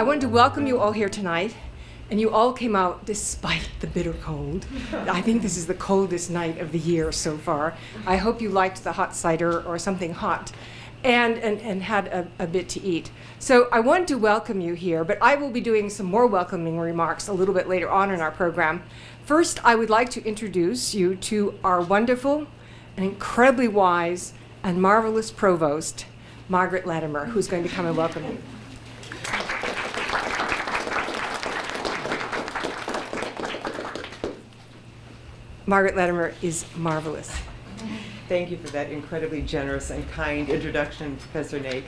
wanted to welcome you all here tonight, and you all came out despite the bitter cold. I think this is the coldest night of the year so far. I hope you liked the hot cider or something hot and had a bit to eat. So I wanted to welcome you here, but I will be doing some more welcoming remarks a little bit later on in our program. First, I would like to introduce you to our wonderful and incredibly wise and marvelous provost, Margaret Latimer, who's going to come and welcome you. Margaret Latimer is marvelous. Thank you for that incredibly generous and kind introduction, Professor Naake.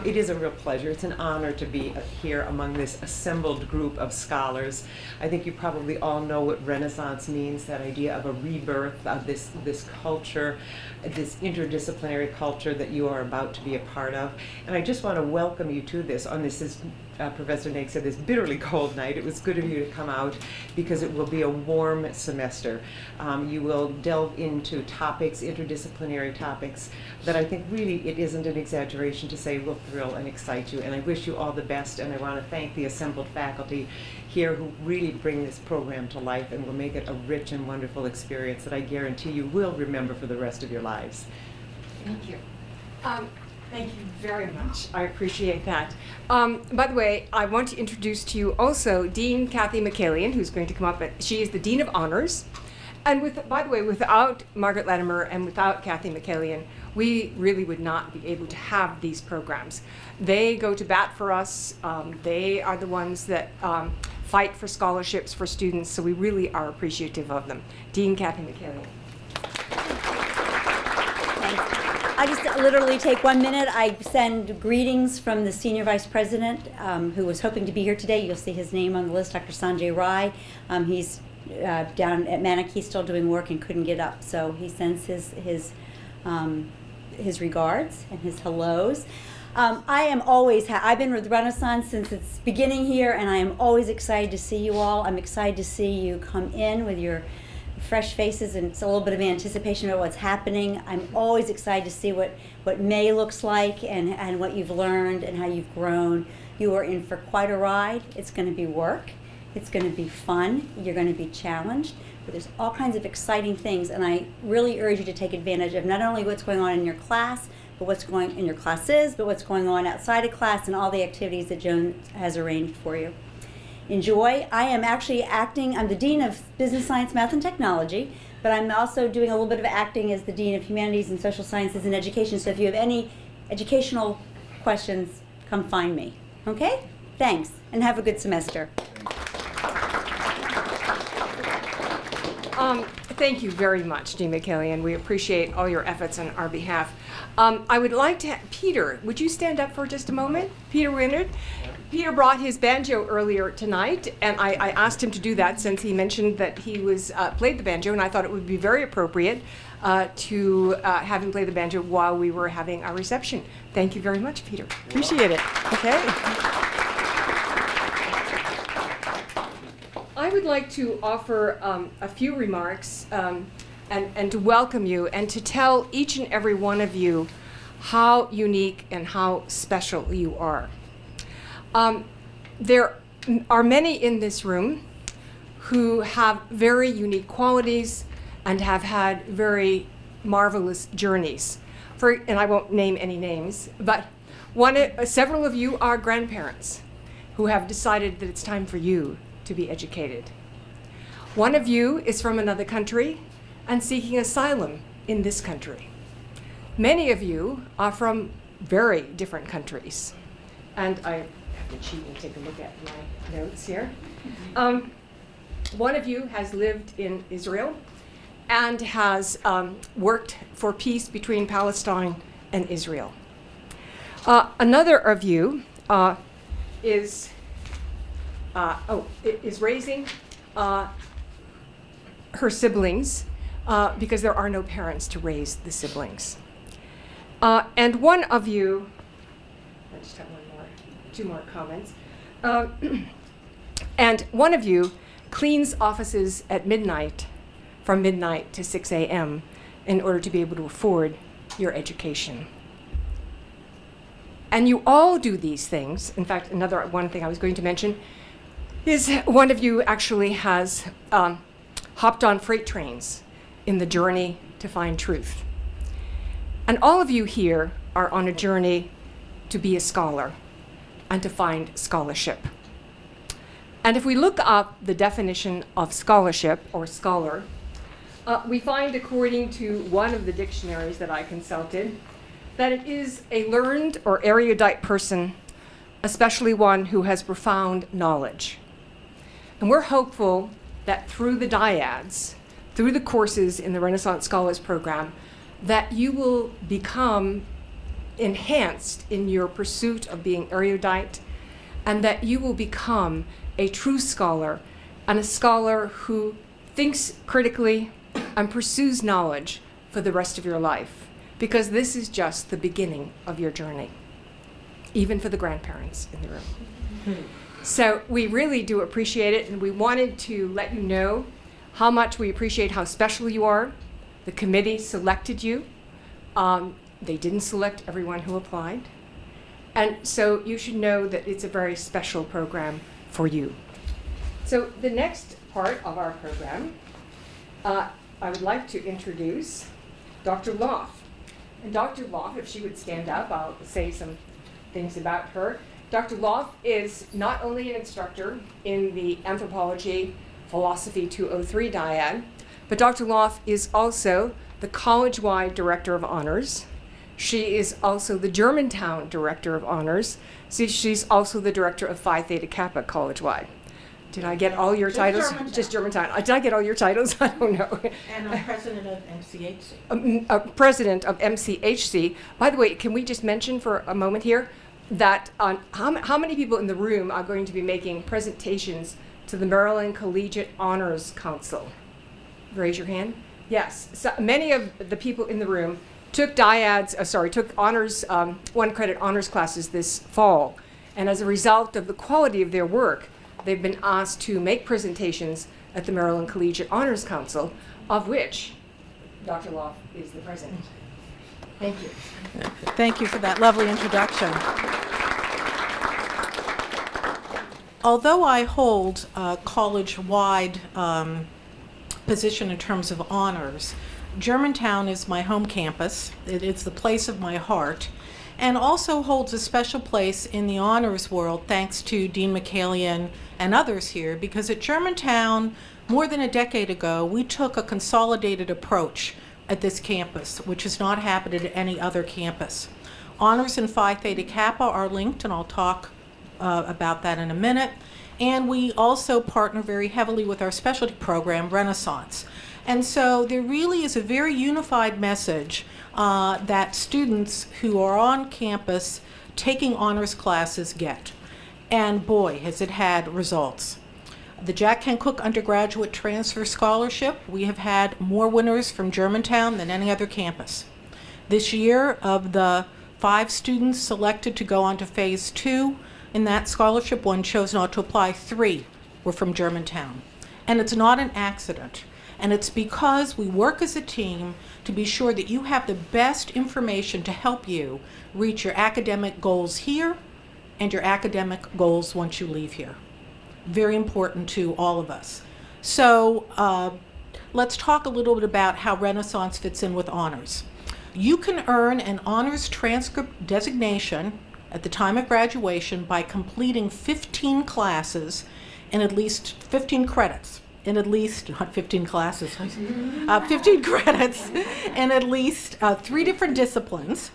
It is a real pleasure. It's an honor to be here among this assembled group of scholars. I think you probably all know what Renaissance means, that idea of a rebirth of this culture, this interdisciplinary culture that you are about to be a part of. And I just want to welcome you to this on this, as Professor Naake said, this bitterly cold night. It was good of you to come out because it will be a warm semester. You will delve into topics, interdisciplinary topics, that I think really it isn't an exaggeration to say will thrill and excite you. And I wish you all the best, and I want to thank the assembled faculty here who really bring this program to life and will make it a rich and wonderful experience that I guarantee you will remember for the rest of your lives. Thank you. Thank you very much. I appreciate that. By the way, I want to introduce to you also Dean Kathy McCallion, who's going to come up. She is the Dean of Honors. And by the way, without Margaret Latimer and without Kathy McCallion, we really would not be able to have these programs. They go to bat for us. They are the ones that fight for scholarships for students, so we really are appreciative of them. Dean Kathy McCallion. I just literally take 1 minute. I send greetings from the Senior Vice President who was hoping to be here today. You'll see his name on the list, Dr. Sanjay Rai. He's down at Naake still doing work and couldn't get up. So he sends his regards and his hellos. I am always, I've been with Renaissance since its beginning here, and I am always excited to see you all. I'm excited to see you come in with your fresh faces, and it's a little bit of anticipation about what's happening. I'm always excited to see what May looks like and what you've learned and how you've grown. You are in for quite a ride. It's going to be work. It's going to be fun. You're going to be challenged. But there's all kinds of exciting things, and I really urge you to take advantage of not only what's going on in your class, but what's going in your classes, but what's going on outside of class and all the activities that Joan has arranged for you. Enjoy. I am actually acting, I'm the Dean of Business Science, Math, and Technology, but I'm also doing a little bit of acting as the Dean of Humanities and Social Sciences and Education, so if you have any educational questions, come find me. Okay? Thanks, and have a good semester. Thank you very much, Dean McCallion. We appreciate all your efforts on our behalf. I would like to have Peter, would you stand up for just a moment? Peter Winard. Peter brought his banjo earlier tonight, and I asked him to do that since he mentioned that he was played the banjo, and I thought it would be very appropriate to have him play the banjo while we were having our reception. Thank you very much, Peter. Appreciate it. Okay. I would like to offer a few remarks and to welcome you and to tell each and every one of you how unique and how special you are. There are many in this room who have very unique qualities and have had very marvelous journeys. And I won't name any names, but several of you are grandparents who have decided that it's time for you to be educated. One of you is from another country and seeking asylum in this country. Many of you are from very different countries. And I have to cheat and take a look at my notes here. One of you has lived in Israel and has worked for peace between Palestine and Israel. Another of you is raising her siblings because there are no parents to raise the siblings. And one of you, I just have two more comments. And one of you cleans offices at midnight, from midnight to 6 a.m. in order to be able to afford your education. And you all do these things. In fact, another one thing I was going to mention is one of you actually has hopped on freight trains in the journey to find truth. And all of you here are on a journey to be a scholar and to find scholarship. And if we look up the definition of scholarship or scholar, we find, according to one of the dictionaries that I consulted, that it is a learned or erudite person, especially one who has profound knowledge. And we're hopeful that through the dyads, through the courses in the Renaissance Scholars Program, that you will become enhanced in your pursuit of being erudite, and that you will become a true scholar, and a scholar who thinks critically and pursues knowledge for the rest of your life, because this is just the beginning of your journey, even for the grandparents in the room. So we really do appreciate it, and we wanted to let you know how much we appreciate how special you are. The committee selected you. They didn't select everyone who applied. And so you should know that it's a very special program for you. So the next part of our program, I would like to introduce Dr. Laufe. And Dr. Laufe, if she would stand up, I'll say some things about her. Dr. Laufe is not only an instructor in the Anthropology Philosophy 203 dyad, but Dr. Laufe is also the college-wide Director of Honors. She is also the Germantown Director of Honors. See, she's also the Director of Phi Theta Kappa college-wide. Did I get all your titles? Just Germantown. Did I get all your titles? I don't know. And I'm president of MCHC. President of MCHC. By the way, can we just mention for a moment here that how many people in the room are going to be making presentations to the Maryland Collegiate Honors Council? Raise your hand. Yes. So many of the people in the room took took honors, one credit honors classes this fall. And as a result of the quality of their work, they've been asked to make presentations at the Maryland Collegiate Honors Council, of which Dr. Laufe is the president. Thank you. Thank you for that lovely introduction. Although I hold a college-wide position in terms of honors, Germantown is my home campus. It's the place of my heart, and also holds a special place in the honors world thanks to Dean McCallion and others here, because at Germantown, more than a decade ago, we took a consolidated approach at this campus, which has not happened at any other campus. Honors and Phi Theta Kappa are linked, and I'll talk about that in a minute. And we also partner very heavily with our specialty program, Renaissance. And so there really is a very unified message that students who are on campus taking honors classes get. And boy, has it had results. The Jack Kent Cooke Undergraduate Transfer Scholarship, we have had more winners from Germantown than any other campus. This year, of the 5 students selected to go on to phase 2 in that scholarship, one chose not to apply, 3 were from Germantown. And it's not an accident. And it's because we work as a team to be sure that you have the best information to help you reach your academic goals here and your academic goals once you leave here. Very important to all of us. So let's talk a little bit about how Renaissance fits in with honors. You can earn an honors transcript designation at the time of graduation by completing 15 classes in at least 15 credits. In at least, not 15 classes, 15 credits in at least 3 different disciplines.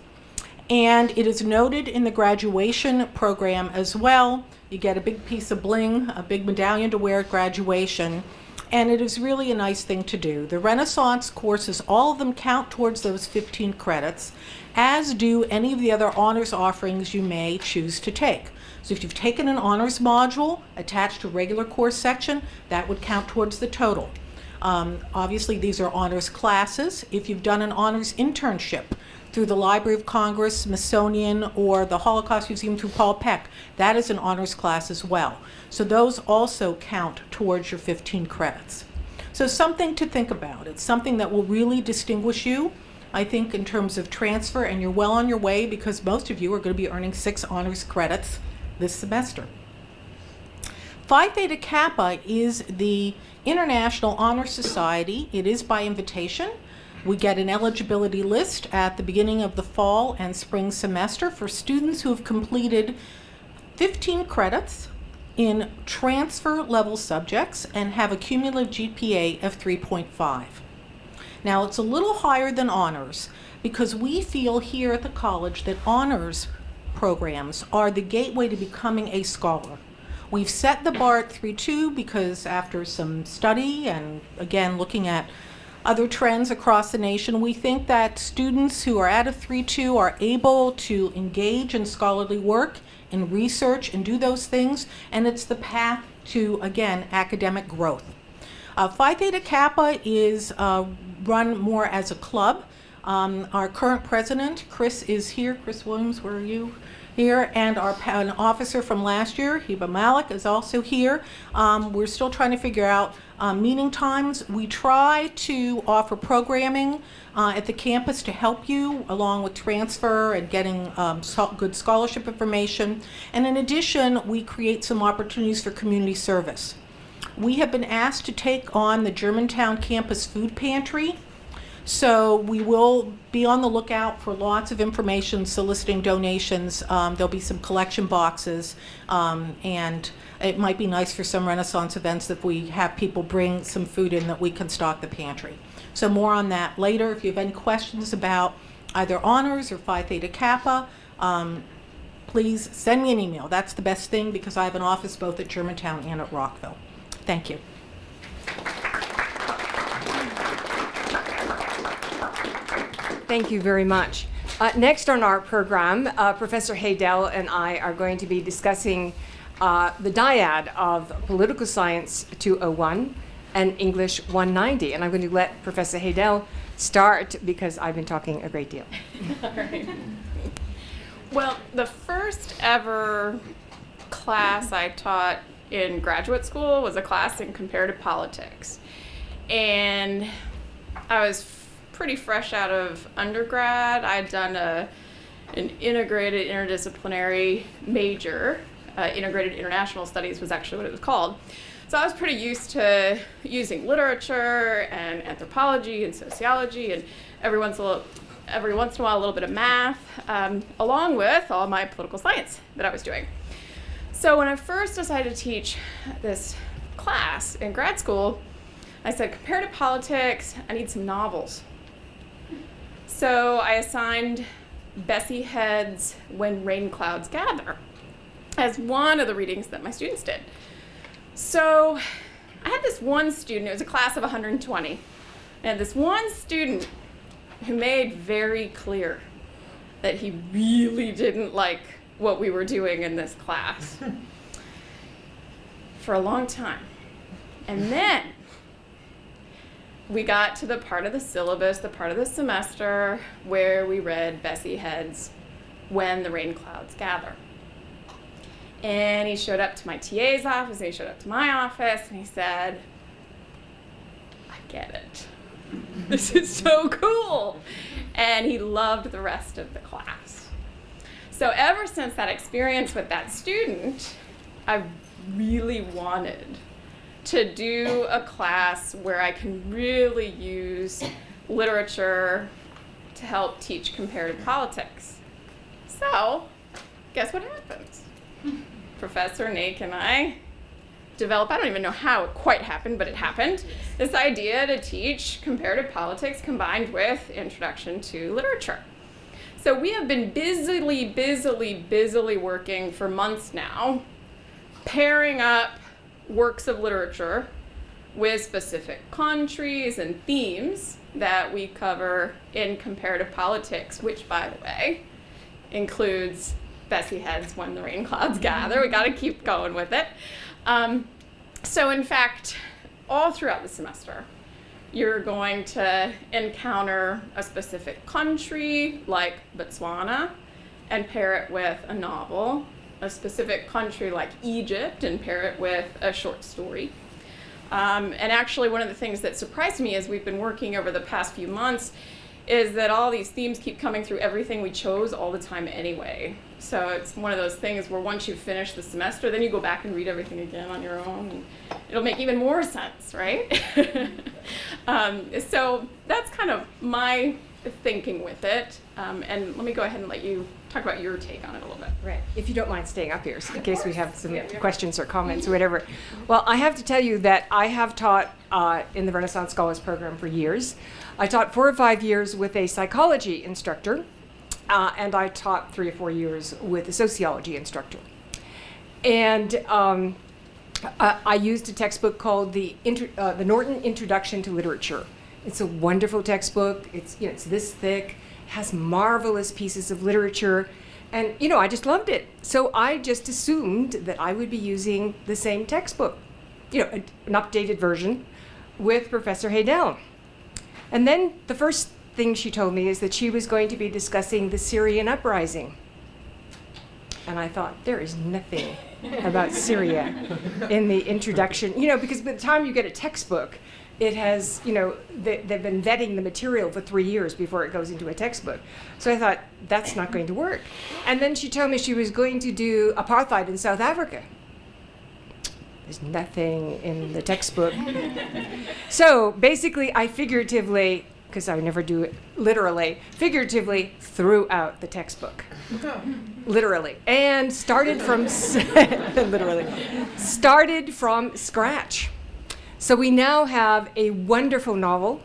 And it is noted in the graduation program as well. You get a big piece of bling, a big medallion to wear at graduation, and it is really a nice thing to do. The Renaissance courses, all of them count towards those 15 credits, as do any of the other honors offerings you may choose to take. So if you've taken an honors module attached to a regular course section, that would count towards the total. Obviously, these are honors classes. If you've done an honors internship through the Library of Congress, Smithsonian, or the Holocaust Museum through Paul Peck, that is an honors class as well. So those also count towards your 15 credits. So something to think about. It's something that will really distinguish you I think, in terms of transfer, and you're well on your way because most of you are going to be earning 6 honors credits this semester. Phi Theta Kappa is the International Honor Society. It is by invitation. We get an eligibility list at the beginning of the fall and spring semester for students who have completed 15 credits in transfer level subjects and have a cumulative GPA of 3.5. Now, it's a little higher than honors because we feel here at the college that honors programs are the gateway to becoming a scholar. We've set the bar at 3.2 because after some study and, again, looking at other trends across the nation, we think that students who are at a 3.2 are able to engage in scholarly work, in research, and do those things, and it's the path to, again, academic growth. Phi Theta Kappa is run more as a club. Our current president, Chris, is here. Chris Williams, where are you? Here, and an officer from last year, Heba Malik, is also here. We're still trying to figure out meeting times. We try to offer programming at the campus to help you along with transfer and getting good scholarship information. And in addition, we create some opportunities for community service. We have been asked to take on the Germantown campus food pantry. So we will be on the lookout for lots of information soliciting donations. There'll be some collection boxes, and it might be nice for some Renaissance events if we have people bring some food in that we can stock the pantry. So more on that later. If you have any questions about either honors or Phi Theta Kappa, please send me an email. That's the best thing because I have an office both at Germantown and at Rockville. Thank you. Thank you very much. Next on our program, Professor Haydel and I are going to be discussing the dyad of Political Science 201 and English 190. And I'm going to let Professor Haydel start because I've been talking a great deal. All right. Well, the first ever class I taught in graduate school was a class in comparative politics. And I was pretty fresh out of undergrad. I'd done an integrated interdisciplinary major. Integrated International Studies was actually what it was called. So I was pretty used to using literature and anthropology and sociology and every once in a while a little bit of math, along with all my political science that I was doing. So when I first decided to teach this class in grad school, I said, comparative politics, I need some novels. So I assigned Bessie Head's When Rain Clouds Gather as one of the readings that my students did. So I had this one student, it was a class of 120, and this one student who made very clear that he really didn't like what we were doing in this class for a long time. And then we got to the part of the syllabus, the part of the semester where we read Bessie Head's When the Rain Clouds Gather. And he showed up to my TA's office, and he showed up to my office, and he said, I get it. This is so cool. And he loved the rest of the class. So ever since that experience with that student, I really wanted to do a class where I can really use literature to help teach comparative politics. So, guess what happens? Professor Naake and I developed, I don't even know how it quite happened, but it happened, this idea to teach comparative politics combined with introduction to literature. So we have been busily working for months now, pairing up works of literature with specific countries and themes that we cover in comparative politics, which, by the way, includes Bessie Head's When the Rain Clouds Gather. We got to keep going with it. So in fact, all throughout the semester, you're going to encounter a specific country, like Botswana, and pair it with a novel, a specific country like Egypt, and pair it with a short story. And actually, one of the things that surprised me as we've been working over the past few months is that all these themes keep coming through everything we chose all the time anyway. So it's one of those things where once you finish the semester, then you go back and read everything again on your own, and it'll make even more sense, right? So that's kind of my thinking with it. And let me go ahead and let you talk about your take on it a little bit. Right. If you don't mind staying up here, so in case we have some Yeah, we have- questions or comments or whatever. Well, I have to tell you that I have taught in the Renaissance Scholars Program for years. I taught 4 or 5 years with a psychology instructor, and I taught 3 or 4 years with a sociology instructor. And I used a textbook called the Norton Introduction to Literature. It's a wonderful textbook. It's this thick, has marvelous pieces of literature, and I just loved it. So I just assumed that I would be using the same textbook, an updated version, with Professor Haydel. And then the first thing she told me is that she was going to be discussing the Syrian uprising. And I thought, there is nothing about Syria in the introduction, because by the time you get a textbook, it has, they've been vetting the material for 3 years before it goes into a textbook. So I thought, that's not going to work. And then she told me she was going to do apartheid in South Africa. There's nothing in the textbook. So basically, I figuratively, because I never do it literally, figuratively threw out the textbook. Literally. And started from, started from scratch. So we now have a wonderful novel,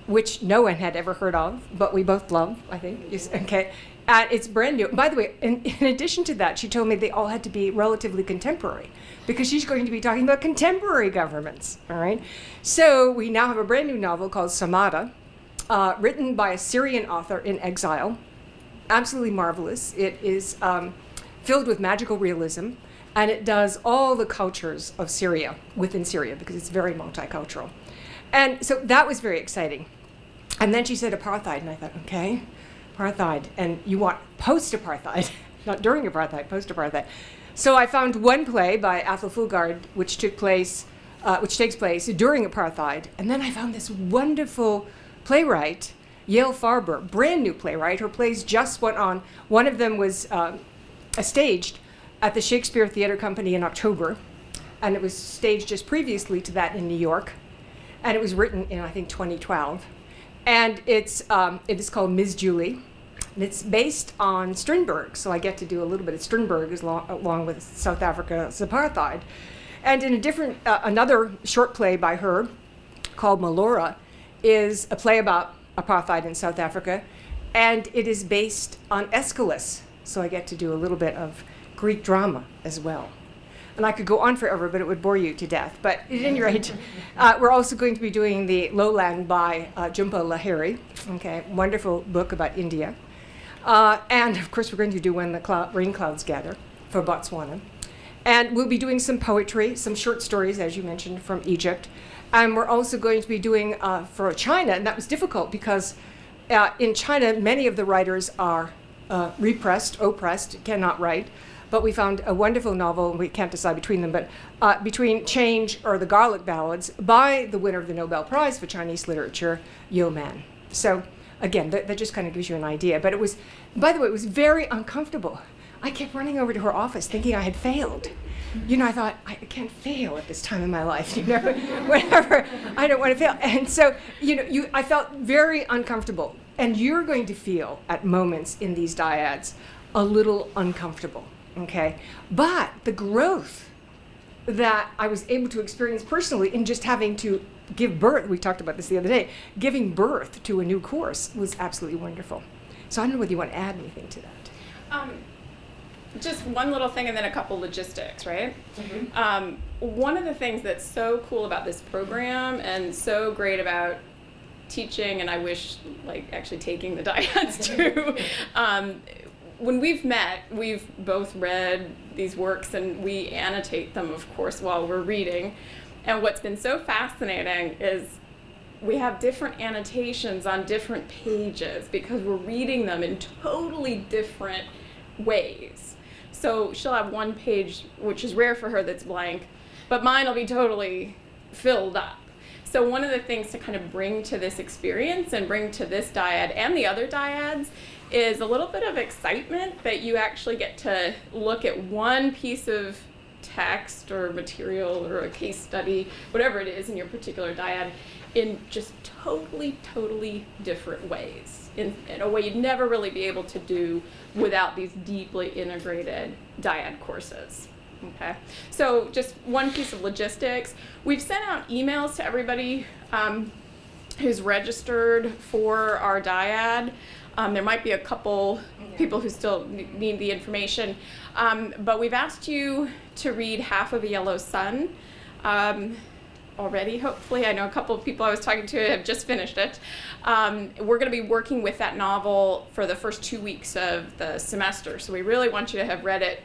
which no one had ever heard of, but we both love, I think. Yes, okay. It's brand new. By the way, in addition to that, she told me they all had to be relatively contemporary, because she's going to be talking about contemporary governments, all right? So we now have a brand new novel called Samada, written by a Syrian author in exile. Absolutely marvelous. It is filled with magical realism, and it does all the cultures of Syria within Syria, because it's very multicultural. And so that was very exciting. And then she said apartheid, and I thought, okay, apartheid. And you want post-apartheid, not during apartheid, post-apartheid. So I found one play by Athol Fugard, which takes place during apartheid. And then I found this wonderful playwright, Yael Farber, brand new playwright. Her plays just went on. One of them was staged at the Shakespeare Theatre Company in October, and it was staged just previously to that in New York, and it was written in, I think, 2012. And it is called Ms. Julie, and it's based on Strindberg, so I get to do a little bit of Strindberg along with South Africa's apartheid. And in another short play by her called Melora is a play about apartheid in South Africa, and it is based on Aeschylus, so I get to do a little bit of Greek drama as well. And I could go on forever, but it would bore you to death. But at any rate, we're also going to be doing the Lowland by Jhumpa Lahiri, okay, wonderful book about India. And of course, we're going to do When the Rain Clouds Gather for Botswana. And we'll be doing some poetry, some short stories, as you mentioned, from Egypt. And we're also going to be doing for China, and that was difficult because in China, many of the writers are oppressed, cannot write. But we found a wonderful novel, and we can't decide between them, but between Change or the Garlic Ballads by the winner of the Nobel Prize for Chinese Literature, Yo Man. So again, that just kind of gives you an idea. But it was, by the way, it was very uncomfortable. I kept running over to her office thinking I had failed. I thought, I can't fail at this time in my life, whatever, I don't want to fail. And so, I felt very uncomfortable. And you're going to feel at moments in these dyads a little uncomfortable. Okay, but the growth that I was able to experience personally in just having to give birth, we talked about this the other day, giving birth to a new course was absolutely wonderful. So I don't know whether you want to add anything to that. Just one little thing and then a couple logistics, right? Mm-hmm. One of the things that's so cool about this program and so great about teaching, and I wish actually taking the dyads too, when we've met, we've both read these works and we annotate them, of course, while we're reading. And what's been so fascinating is we have different annotations on different pages because we're reading them in totally different ways. So she'll have one page, which is rare for her, that's blank, but mine will be totally filled up. So one of the things to kind of bring to this experience and bring to this dyad and the other dyads is a little bit of excitement that you actually get to look at one piece of text or material or a case study, whatever it is in your particular dyad, in just totally different ways, in a way you'd never really be able to do without these deeply integrated dyad courses. Okay, so just one piece of logistics. We've sent out emails to everybody who's registered for our dyad. There might be a couple people who still need the information, but we've asked you to read Half of a Yellow Sun already, hopefully. I know a couple of people I was talking to have just finished it. We're going to be working with that novel for the first 2 weeks of the semester, so we really want you to have read it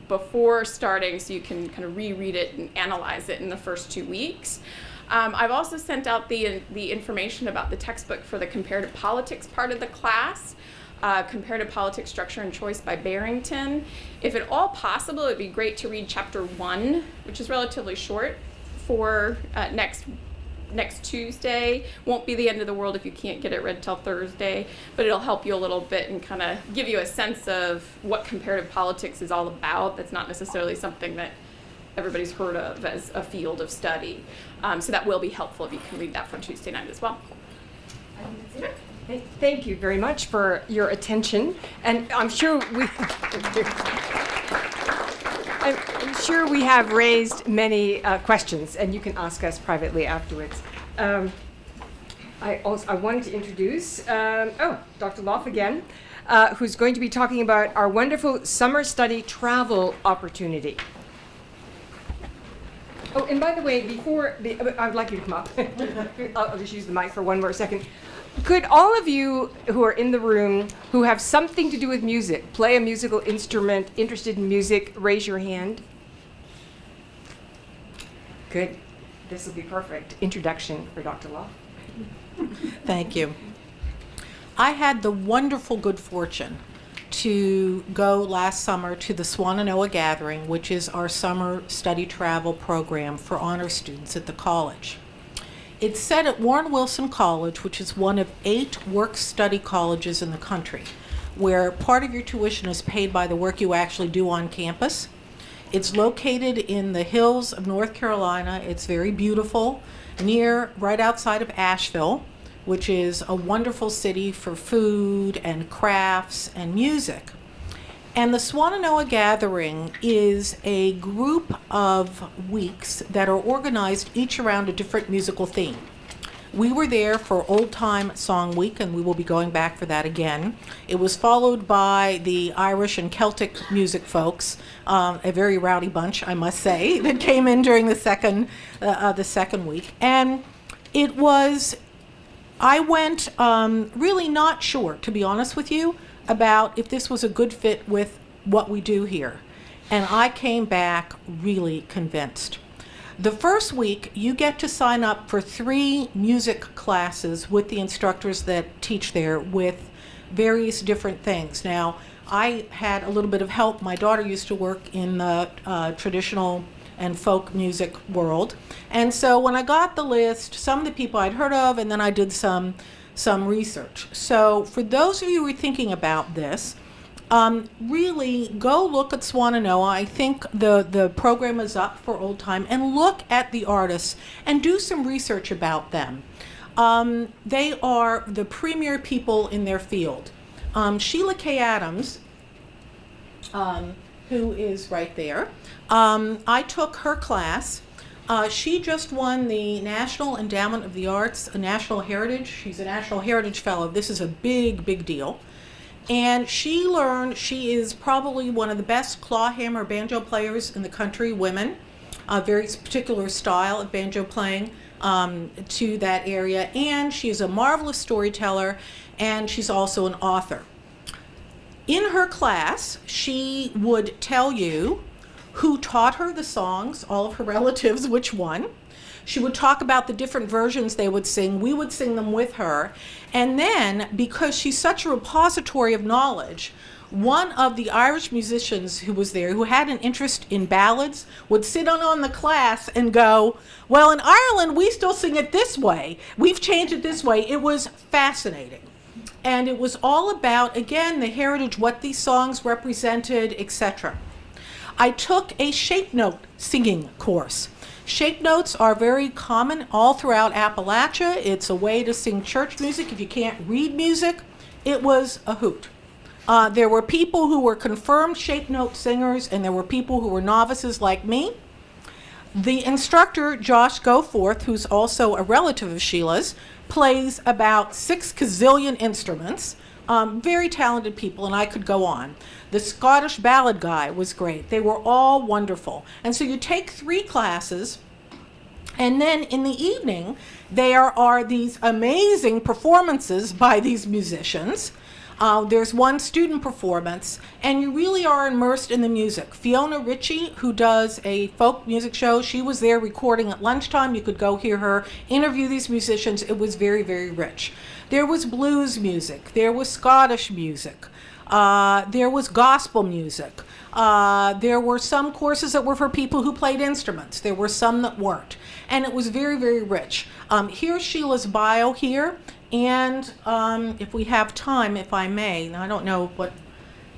before starting so you can kind of reread it and analyze it in the first 2 weeks. I've also sent out the information about the textbook for the comparative politics part of the class, Comparative Politics, Structure and Choice by Barrington. If at all possible, it'd be great to read chapter 1, which is relatively short, for next Tuesday. Won't be the end of the world if you can't get it read till Thursday, but it'll help you a little bit and kind of give you a sense of what comparative politics is all about. That's not necessarily something that everybody's heard of as a field of study. So that will be helpful if you can read that for Tuesday night as well. Thank you very much for your attention, and I'm sure we have raised many questions, and you can ask us privately afterwards. I wanted to introduce Dr. Laufe again, who's going to be talking about our wonderful summer study travel opportunity. Oh, and by the way, I'd like you to come up. I'll just use the mic for one more second. Could all of you who are in the room who have something to do with music, play a musical instrument, interested in music, raise your hand? Good. This will be perfect. Introduction for Dr. Laufe. Thank you. I had the wonderful good fortune to go last summer to the Swannanoa Gathering, which is our summer study travel program for honor students at the college. It's set at Warren Wilson College, which is one of 8 work-study colleges in the country, where part of your tuition is paid by the work you actually do on campus. It's located in the hills of North Carolina. It's very beautiful, right outside of Asheville, which is a wonderful city for food and crafts and music. And the Swannanoa Gathering is a group of weeks that are organized each around a different musical theme. We were there for Old Time Song Week, and we will be going back for that again. It was followed by the Irish and Celtic music folks, a very rowdy bunch, I must say, that came in during the second week. And I went really not sure, to be honest with you, about if this was a good fit with what we do here. And I came back really convinced. The first week, you get to sign up for 3 music classes with the instructors that teach there with various different things. Now, I had a little bit of help. My daughter used to work in the traditional and folk music world. And so when I got the list, some of the people I'd heard of, and then I did some research. So for those of you who are thinking about this, really go look at Swannanoa. I think the program is up for Old Time, and look at the artists and do some research about them. They are the premier people in their field. Sheila K. Adams, who is right there, I took her class. She just won the National Endowment of the Arts, a National Heritage. She's a National Heritage Fellow. This is a big deal. And she is probably one of the best clawhammer banjo players in the country, women. A very particular style of banjo playing to that area. And she's a marvelous storyteller, and she's also an author. In her class, she would tell you who taught her the songs, all of her relatives, which one. She would talk about the different versions they would sing. We would sing them with her. And then, because she's such a repository of knowledge, one of the Irish musicians who was there, who had an interest in ballads, would sit on the class and go, well, in Ireland, we still sing it this way. We've changed it this way. It was fascinating. And it was all about, again, the heritage, what these songs represented, etc. I took a shape note singing course. Shape notes are very common all throughout Appalachia. It's a way to sing church music. If you can't read music, it was a hoot. There were people who were confirmed shape note singers, and there were people who were novices like me. The instructor, Josh Goforth, who's also a relative of Sheila's, plays about 6 gazillion instruments. Very talented people, and I could go on. The Scottish ballad guy was great. They were all wonderful. And so you take 3 classes, and then in the evening, there are these amazing performances by these musicians. There's one student performance, and you really are immersed in the music. Fiona Ritchie, who does a folk music show, she was there recording at lunchtime. You could go hear her interview these musicians. It was very, very rich. There was blues music. There was Scottish music. There was gospel music. There were some courses that were for people who played instruments. There were some that weren't. And it was very, very rich. Here's Sheila's bio here. And if we have time, if I may, now I don't know what,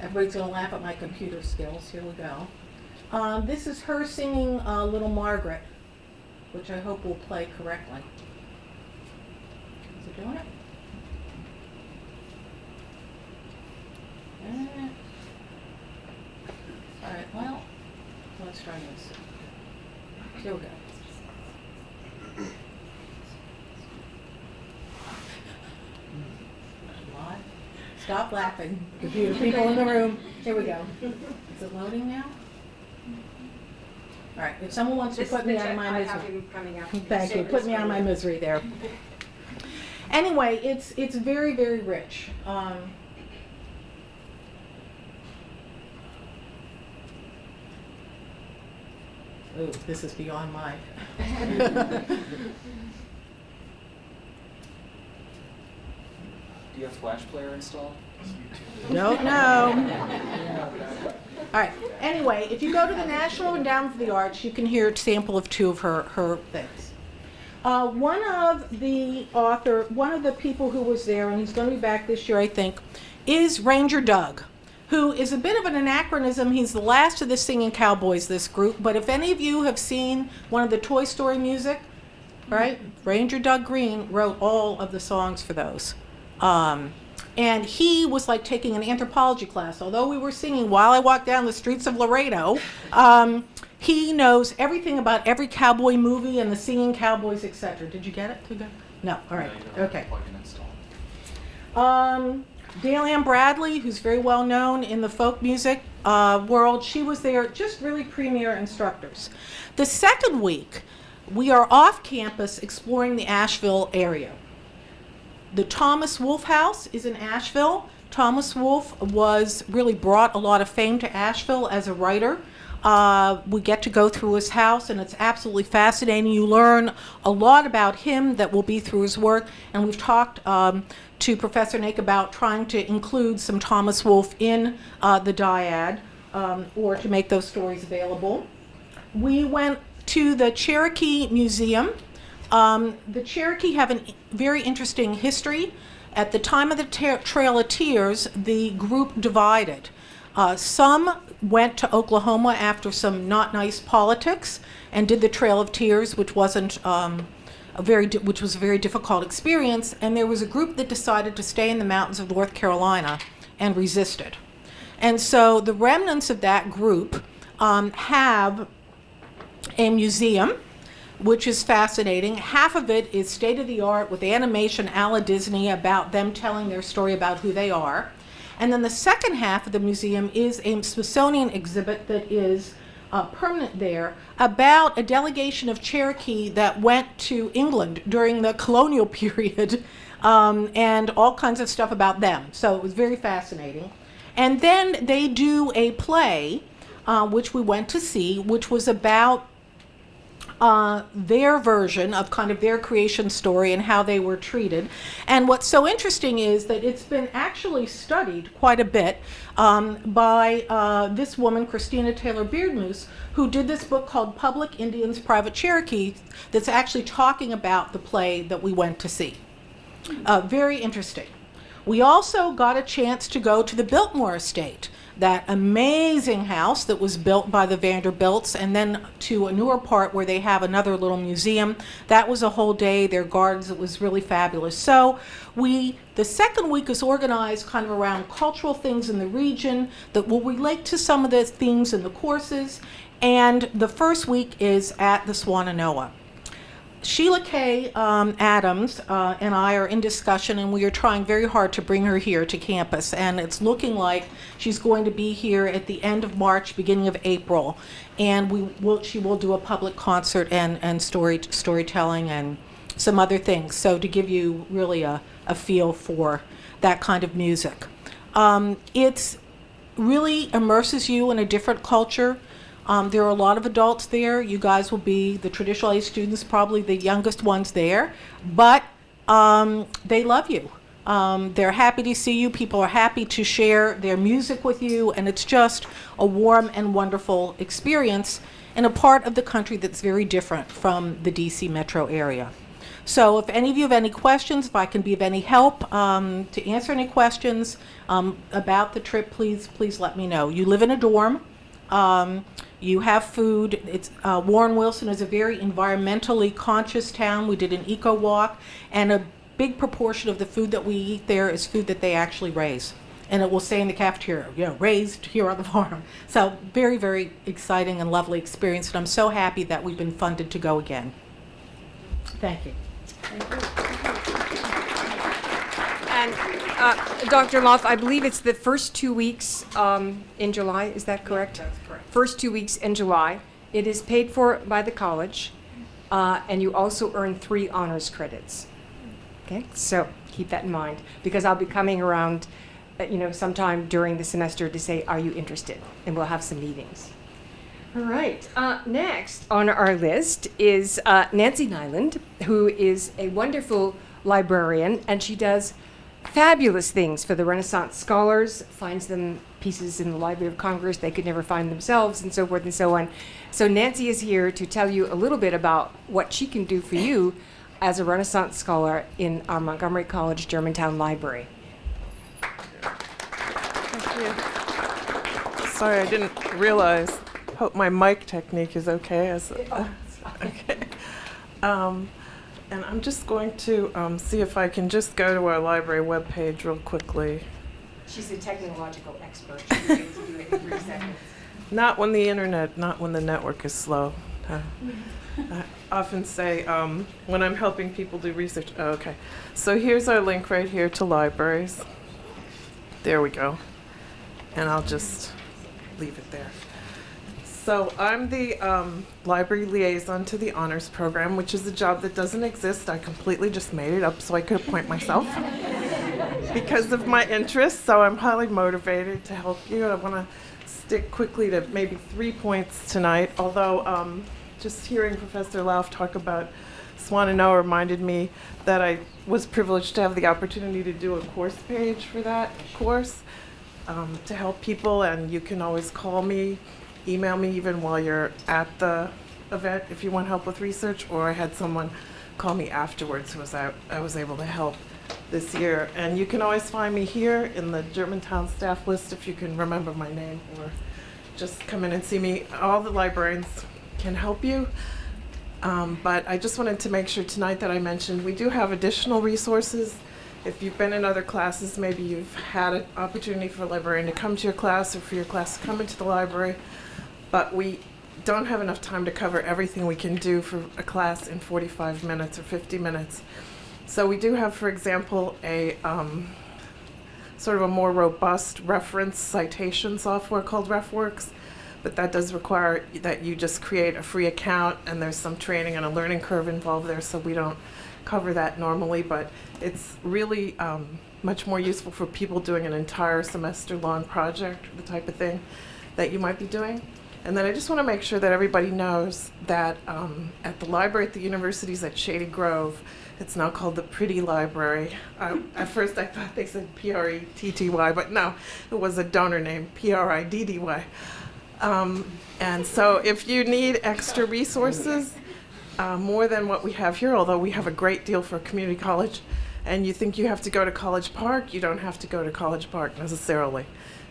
everybody's going to laugh at my computer skills. Here we go. This is her singing Little Margaret, which I hope will play correctly. Is it doing it? All right, well, let's try this. Here we go. Stop laughing, computer people in the room. Here we go. Is it loading now? All right, if someone wants to put me out of my misery. Thank you, put me out of my misery there. Anyway, it's very, very rich. Ooh, this is beyond my. Do you have Flash Player installed? Don't know. All right. Anyway, if you go to the National Endowment for the Arts, you can hear a sample of 2 of her things. One of the people who was there, and he's going to be back this year, I think, is Ranger Doug, who is a bit of an anachronism. He's the last of the singing cowboys, this group. But if any of you have seen one of the Toy Story music, right? Ranger Doug Green wrote all of the songs for those. And he was like taking an anthropology class. Although we were singing While I Walk Down the Streets of Laredo, he knows everything about every cowboy movie and the singing cowboys, etc. Did you get it? No. All right. Okay. Dale Ann Bradley, who's very well known in the folk music world, she was there, just really premier instructors. The second week, we are off campus exploring the Asheville area. The Thomas Wolfe House is in Asheville. Thomas Wolfe really brought a lot of fame to Asheville as a writer. We get to go through his house, and it's absolutely fascinating. You learn a lot about him that will be through his work, and we've talked to Professor Naake about trying to include some Thomas Wolfe in the dyad, or to make those stories available. We went to the Cherokee Museum. The Cherokee have a very interesting history. At the time of the Trail of Tears, the group divided. Some went to Oklahoma after some not nice politics and did the Trail of Tears, which wasn't which was a very difficult experience. And there was a group that decided to stay in the mountains of North Carolina and resisted. And so the remnants of that group have a museum, which is fascinating. Half of it is state-of-the-art with animation a la Disney about them telling their story about who they are. And then the second half of the museum is a Smithsonian exhibit that is permanent there about a delegation of Cherokee that went to England during the colonial period, and all kinds of stuff about them. So it was very fascinating. And then they do a play, which we went to see, which was about their version of kind of their creation story and how they were treated. And what's so interesting is that it's been actually studied quite a bit by this woman, Christina Taylor Beardmoose, who did this book called Public Indians, Private Cherokee, that's actually talking about the play that we went to see. Very interesting. We also got a chance to go to the Biltmore Estate, that amazing house that was built by the Vanderbilts, and then to a newer part where they have another little museum. That was a whole day, their gardens, it was really fabulous. So the second week is organized kind of around cultural things in the region that will relate to some of the themes in the courses, and the first week is at the Swannanoa. Sheila K. Adams and I are in discussion, and we are trying very hard to bring her here to campus. And it's looking like she's going to be here at the end of March, beginning of April. And she will do a public concert and storytelling and some other things. So to give you really a feel for that kind of music. It really immerses you in a different culture. There are a lot of adults there. You guys will be the traditional age students, probably the youngest ones there, but they love you. They're happy to see you. People are happy to share their music with you, and it's just a warm and wonderful experience in a part of the country that's very different from the DC metro area. So if any of you have any questions, if I can be of any help to answer any questions about the trip, please let me know. You live in a dorm. You have food. Warren Wilson is a very environmentally conscious town. We did an eco walk, and a big proportion of the food that we eat there is food that they actually raise. And it will say in the cafeteria, raised here on the farm. So very, very exciting and lovely experience, and I'm so happy that we've been funded to go again. Thank you. And Dr. Laufe, I believe it's the first 2 weeks in July, is that correct? That's correct. First 2 weeks in July. It is paid for by the college, and you also earn 3 honors credits. Okay, so keep that in mind, because I'll be coming around, sometime during the semester to say, are you interested? And we'll have some meetings. All right, next on our list is Nancy Nyland, who is a wonderful librarian, and she does fabulous things for the Renaissance scholars, finds them pieces in the Library of Congress they could never find themselves, and so forth and so on. So Nancy is here to tell you a little bit about what she can do for you as a Renaissance scholar in our Montgomery College Germantown Library. Thank you. Sorry, I didn't realize. Hope my mic technique is okay. Okay. And I'm just going to see if I can just go to our library webpage real quickly. She's a technological expert. She'll be able to do it in 3 seconds. Not when the network is slow. I often say when I'm helping people do research, okay. So here's our link right here to libraries. There we go. And I'll just leave it there. So I'm the library liaison to the honors program, which is a job that doesn't exist. I completely just made it up so I could appoint myself because of my interests. So I'm highly motivated to help you. I want to stick quickly to maybe 3 points tonight, although just hearing Professor Laufe talk about Swannanoa reminded me that I was privileged to have the opportunity to do a course page for that course to help people, and you can always call me, email me even while you're at the event if you want help with research, or I had someone call me afterwards who I was able to help this year. And you can always find me here in the Germantown staff list if you can remember my name, or just come in and see me. All the librarians can help you. But I just wanted to make sure tonight that I mentioned we do have additional resources. If you've been in other classes, maybe you've had an opportunity for a librarian to come to your class or for your class to come into the library, but we don't have enough time to cover everything we can do for a class in 45 minutes or 50 minutes. So we do have, for example, a sort of a more robust reference citation software called RefWorks, but that does require that you just create a free account, and there's some training and a learning curve involved there, so we don't cover that normally, but it's really much more useful for people doing an entire semester-long project, the type of thing that you might be doing. And then I just want to make sure that everybody knows that at the library at the universities at Shady Grove, it's now called the Pretty Library. At first I thought they said P-R-E-T-T-Y, but no, it was a donor name, P-R-I-D-D-Y. And so if you need extra resources, more than what we have here, although we have a great deal for a community college, and you think you have to go to College Park, you don't have to go to College Park necessarily,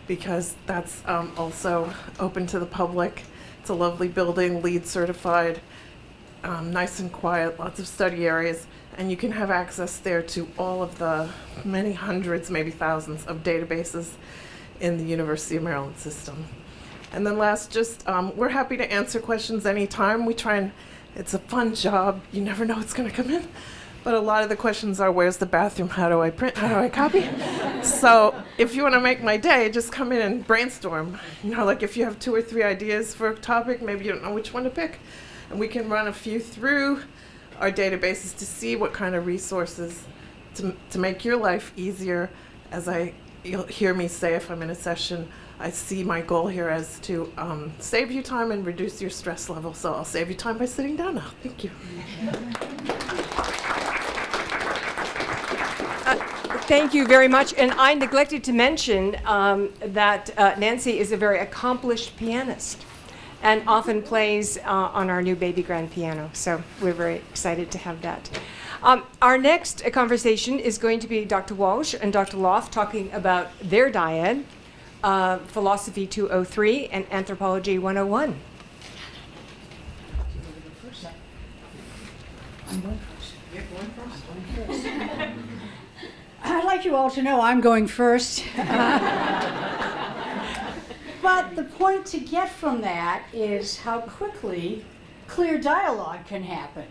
because that's also open to the public. It's a lovely building, LEED certified, nice and quiet, lots of study areas, and you can have access there to all of the many hundreds, maybe thousands of databases in the University of Maryland system. And then last, just we're happy to answer questions anytime. We try and, it's a fun job. You never know what's going to come in. But a lot of the questions are, where's the bathroom? How do I print? How do I copy? So if you want to make my day, just come in and brainstorm. You know, like if you have 2 or 3 ideas for a topic, maybe you don't know which one to pick. And we can run a few through our databases to see what kind of resources to make your life easier. As you'll hear me say if I'm in a session, I see my goal here as to save you time and reduce your stress level. So I'll save you time by sitting down now. Thank you. Thank you very much. And I neglected to mention that Nancy is a very accomplished pianist and often plays on our new baby grand piano. So we're very excited to have that. Our next conversation is going to be Dr. Walsh and Dr. Laufe talking about their dyad, Philosophy 203 and Anthropology 101. I'd like you all to know I'm going first. But the point to get from that is how quickly clear dialogue can happen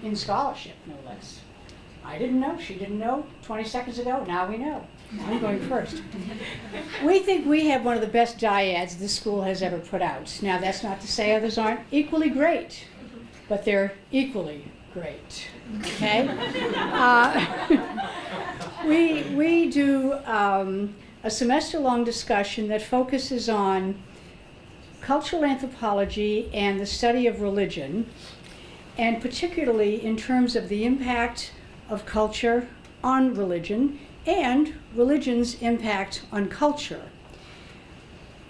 in scholarship, no less. I didn't know, she didn't know 20 seconds ago, now we know. I'm going first. We think we have one of the best dyads this school has ever put out. Now, that's not to say others aren't equally great, but they're equally great, okay? We do a semester-long discussion that focuses on cultural anthropology and the study of religion, and particularly in terms of the impact of culture on religion and religion's impact on culture.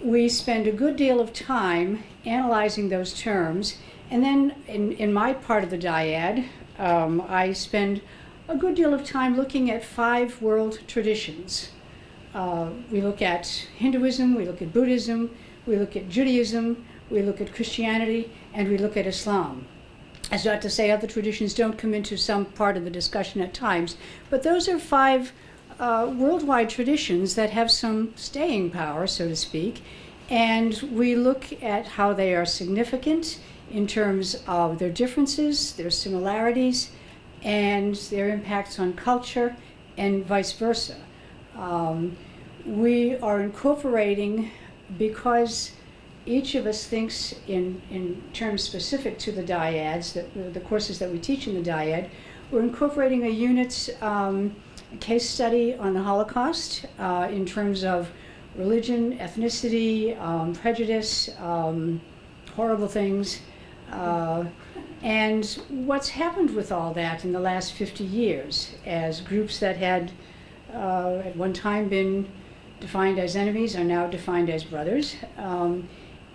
We spend a good deal of time analyzing those terms, and then in my part of the dyad, I spend a good deal of time looking at 5 world traditions. We look at Hinduism, we look at Buddhism, we look at Judaism, we look at Christianity, and we look at Islam. That's not to say other traditions don't come into some part of the discussion at times, but those are 5 worldwide traditions that have some staying power, so to speak, and we look at how they are significant in terms of their differences, their similarities, and their impacts on culture, and vice versa. We are incorporating, because each of us thinks in terms specific to the dyads, the courses that we teach in the dyad, we're incorporating a unit's case study on the Holocaust in terms of religion, ethnicity, prejudice, horrible things, and what's happened with all that in the last 50 years as groups that had at one time been defined as enemies are now defined as brothers.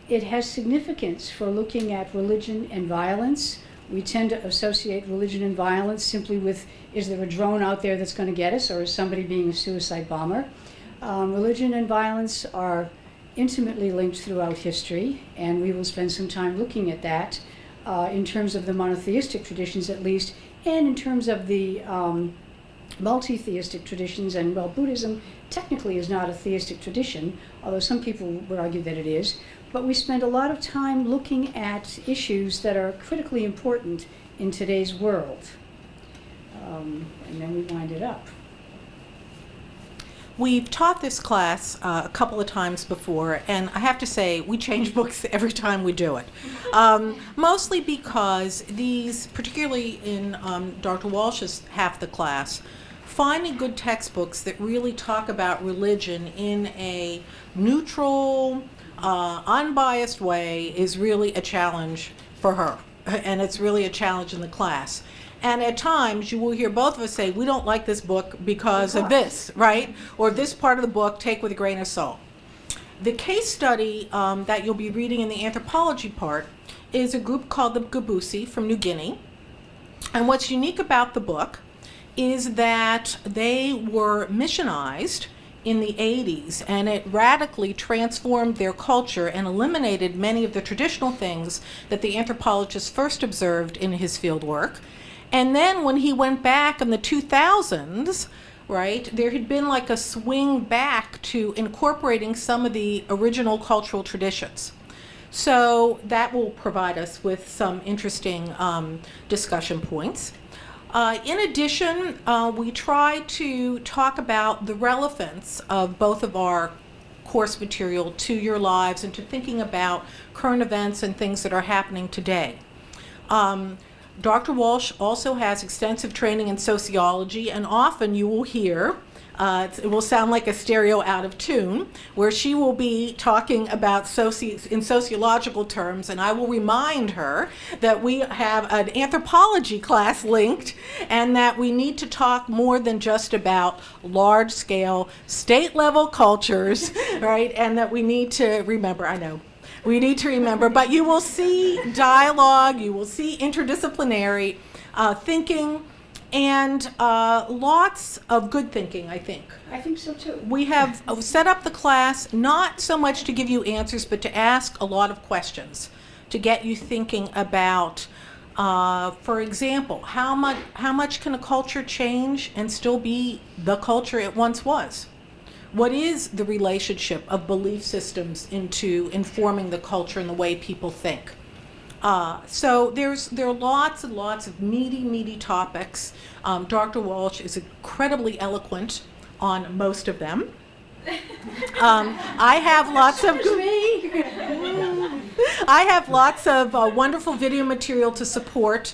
It has significance for looking at religion and violence. We tend to associate religion and violence simply with, is there a drone out there that's going to get us, or is somebody being a suicide bomber? Religion and violence are intimately linked throughout history, and we will spend some time looking at that in terms of the monotheistic traditions at least, and in terms of the multi-theistic traditions. And well, Buddhism technically is not a theistic tradition, although some people would argue that it is. But we spend a lot of time looking at issues that are critically important in today's world. And then we wind it up. We've taught this class a couple of times before, and I have to say we change books every time we do it. Mostly because these, particularly in Dr. Walsh's half the class, finding good textbooks that really talk about religion in a neutral, unbiased way is really a challenge for her, and it's really a challenge in the class. And at times, you will hear both of us say, we don't like this book because of this, right? Or this part of the book, take with a grain of salt. The case study that you'll be reading in the anthropology part is a group called the Gabusi from New Guinea. And what's unique about the book is that they were missionized in the 80s, and it radically transformed their culture and eliminated many of the traditional things that the anthropologist first observed in his field work. And then when he went back in the 2000s, right, there had been like a swing back to incorporating some of the original cultural traditions. So that will provide us with some interesting discussion points. In addition, we try to talk about the relevance of both of our course material to your lives and to thinking about current events and things that are happening today. Dr. Walsh also has extensive training in sociology, and often you will hear, it will sound like a stereo out of tune, where she will be talking about in sociological terms, and I will remind her that we have an anthropology class linked, and that we need to talk more than just about large-scale, state-level cultures, right, and that we need to remember, I know, we need to remember, but you will see dialogue, you will see interdisciplinary thinking, and lots of good thinking, I think. I think so too. We have set up the class not so much to give you answers, but to ask a lot of questions, to get you thinking about, for example, how much can a culture change and still be the culture it once was? What is the relationship of belief systems into informing the culture and the way people think? So there are lots and lots of meaty topics. Dr. Walsh is incredibly eloquent on most of them. I have lots of wonderful video material to support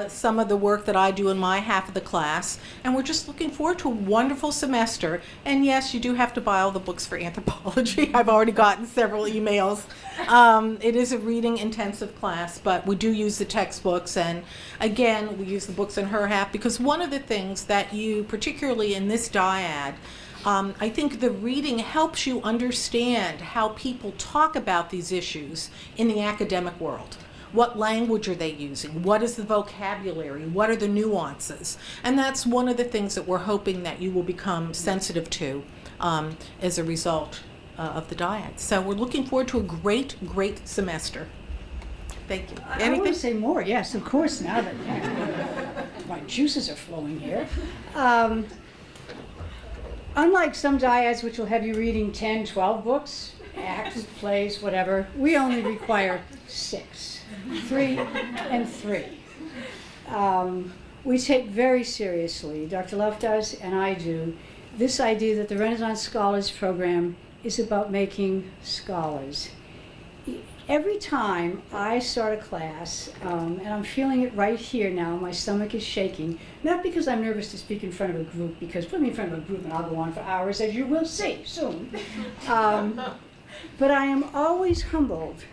some of the work that I do in my half of the class, and we're just looking forward to a wonderful semester. And yes, you do have to buy all the books for anthropology. I've already gotten several emails. It is a reading intensive class, but we do use the textbooks, and again, we use the books in her half, because one of the things that you, particularly in this dyad, I think the reading helps you understand how people talk about these issues in the academic world. What language are they using? What is the vocabulary? What are the nuances? And that's one of the things that we're hoping that you will become sensitive to as a result of the dyad. So we're looking forward to a great semester. Thank you. I want to say more, yes, of course, now that my juices are flowing here. Unlike some dyads which will have you reading 10, 12 books, acts, plays, whatever, we only require 6. 3 and 3. We take very seriously, Dr. Laufe does and I do, this idea that the Renaissance Scholars Program is about making scholars. Every time I start a class, and I'm feeling it right here now, my stomach is shaking, not because I'm nervous to speak in front of a group, because put me in front of a group and I'll go on for hours, as you will see soon. But I am always humbled.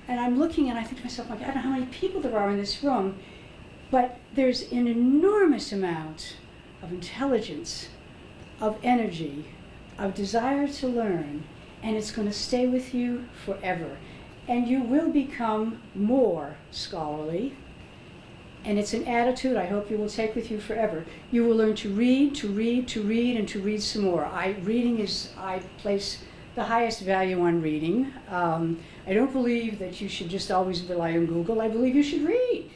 And I'm looking and I think to myself, like, I don't know how many people there are in this room, but there's an enormous amount of intelligence, of energy, of desire to learn, and it's going to stay with you forever. And you will become more scholarly, and it's an attitude I hope you will take with you forever. You will learn to read, and to read some more. I place the highest value on reading. I don't believe that you should just always rely on Google. I believe you should read,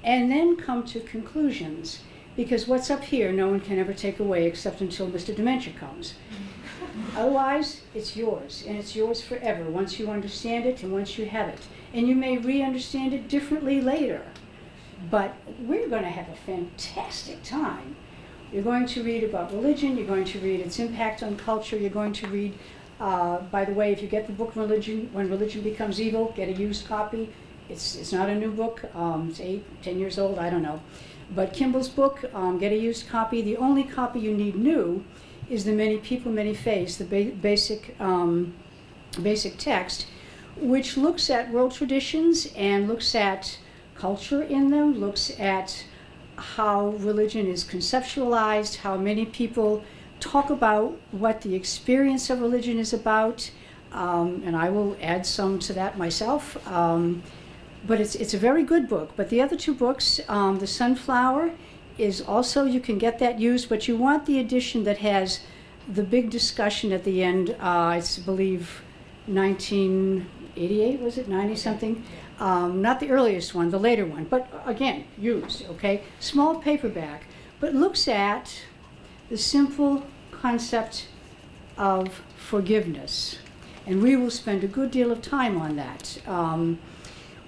and then come to conclusions. Because what's up here, no one can ever take away except until Mr. Dementia comes. Otherwise, it's yours, and it's yours forever once you understand it and once you have it. And you may re-understand it differently later. But we're going to have a fantastic time. You're going to read about religion, you're going to read its impact on culture, you're going to read, by the way, if you get the book Religion, When Religion Becomes Evil, get a used copy. It's not a new book, it's 8, 10 years old, I don't know. But Kimball's book, get a used copy. The only copy you need new is The Many People, Many Faiths, the basic basic text, which looks at world traditions and looks at culture in them, looks at how religion is conceptualized, how many people talk about what the experience of religion is about, and I will add some to that myself. But it's a very good book. But the other two books, The Sunflower, is also, you can get that used, but you want the edition that has the big discussion at the end. I believe 1988, was it, 90 something? Not the earliest one, the later one, but again, used, okay? Small paperback, but looks at the simple concept of forgiveness. And we will spend a good deal of time on that.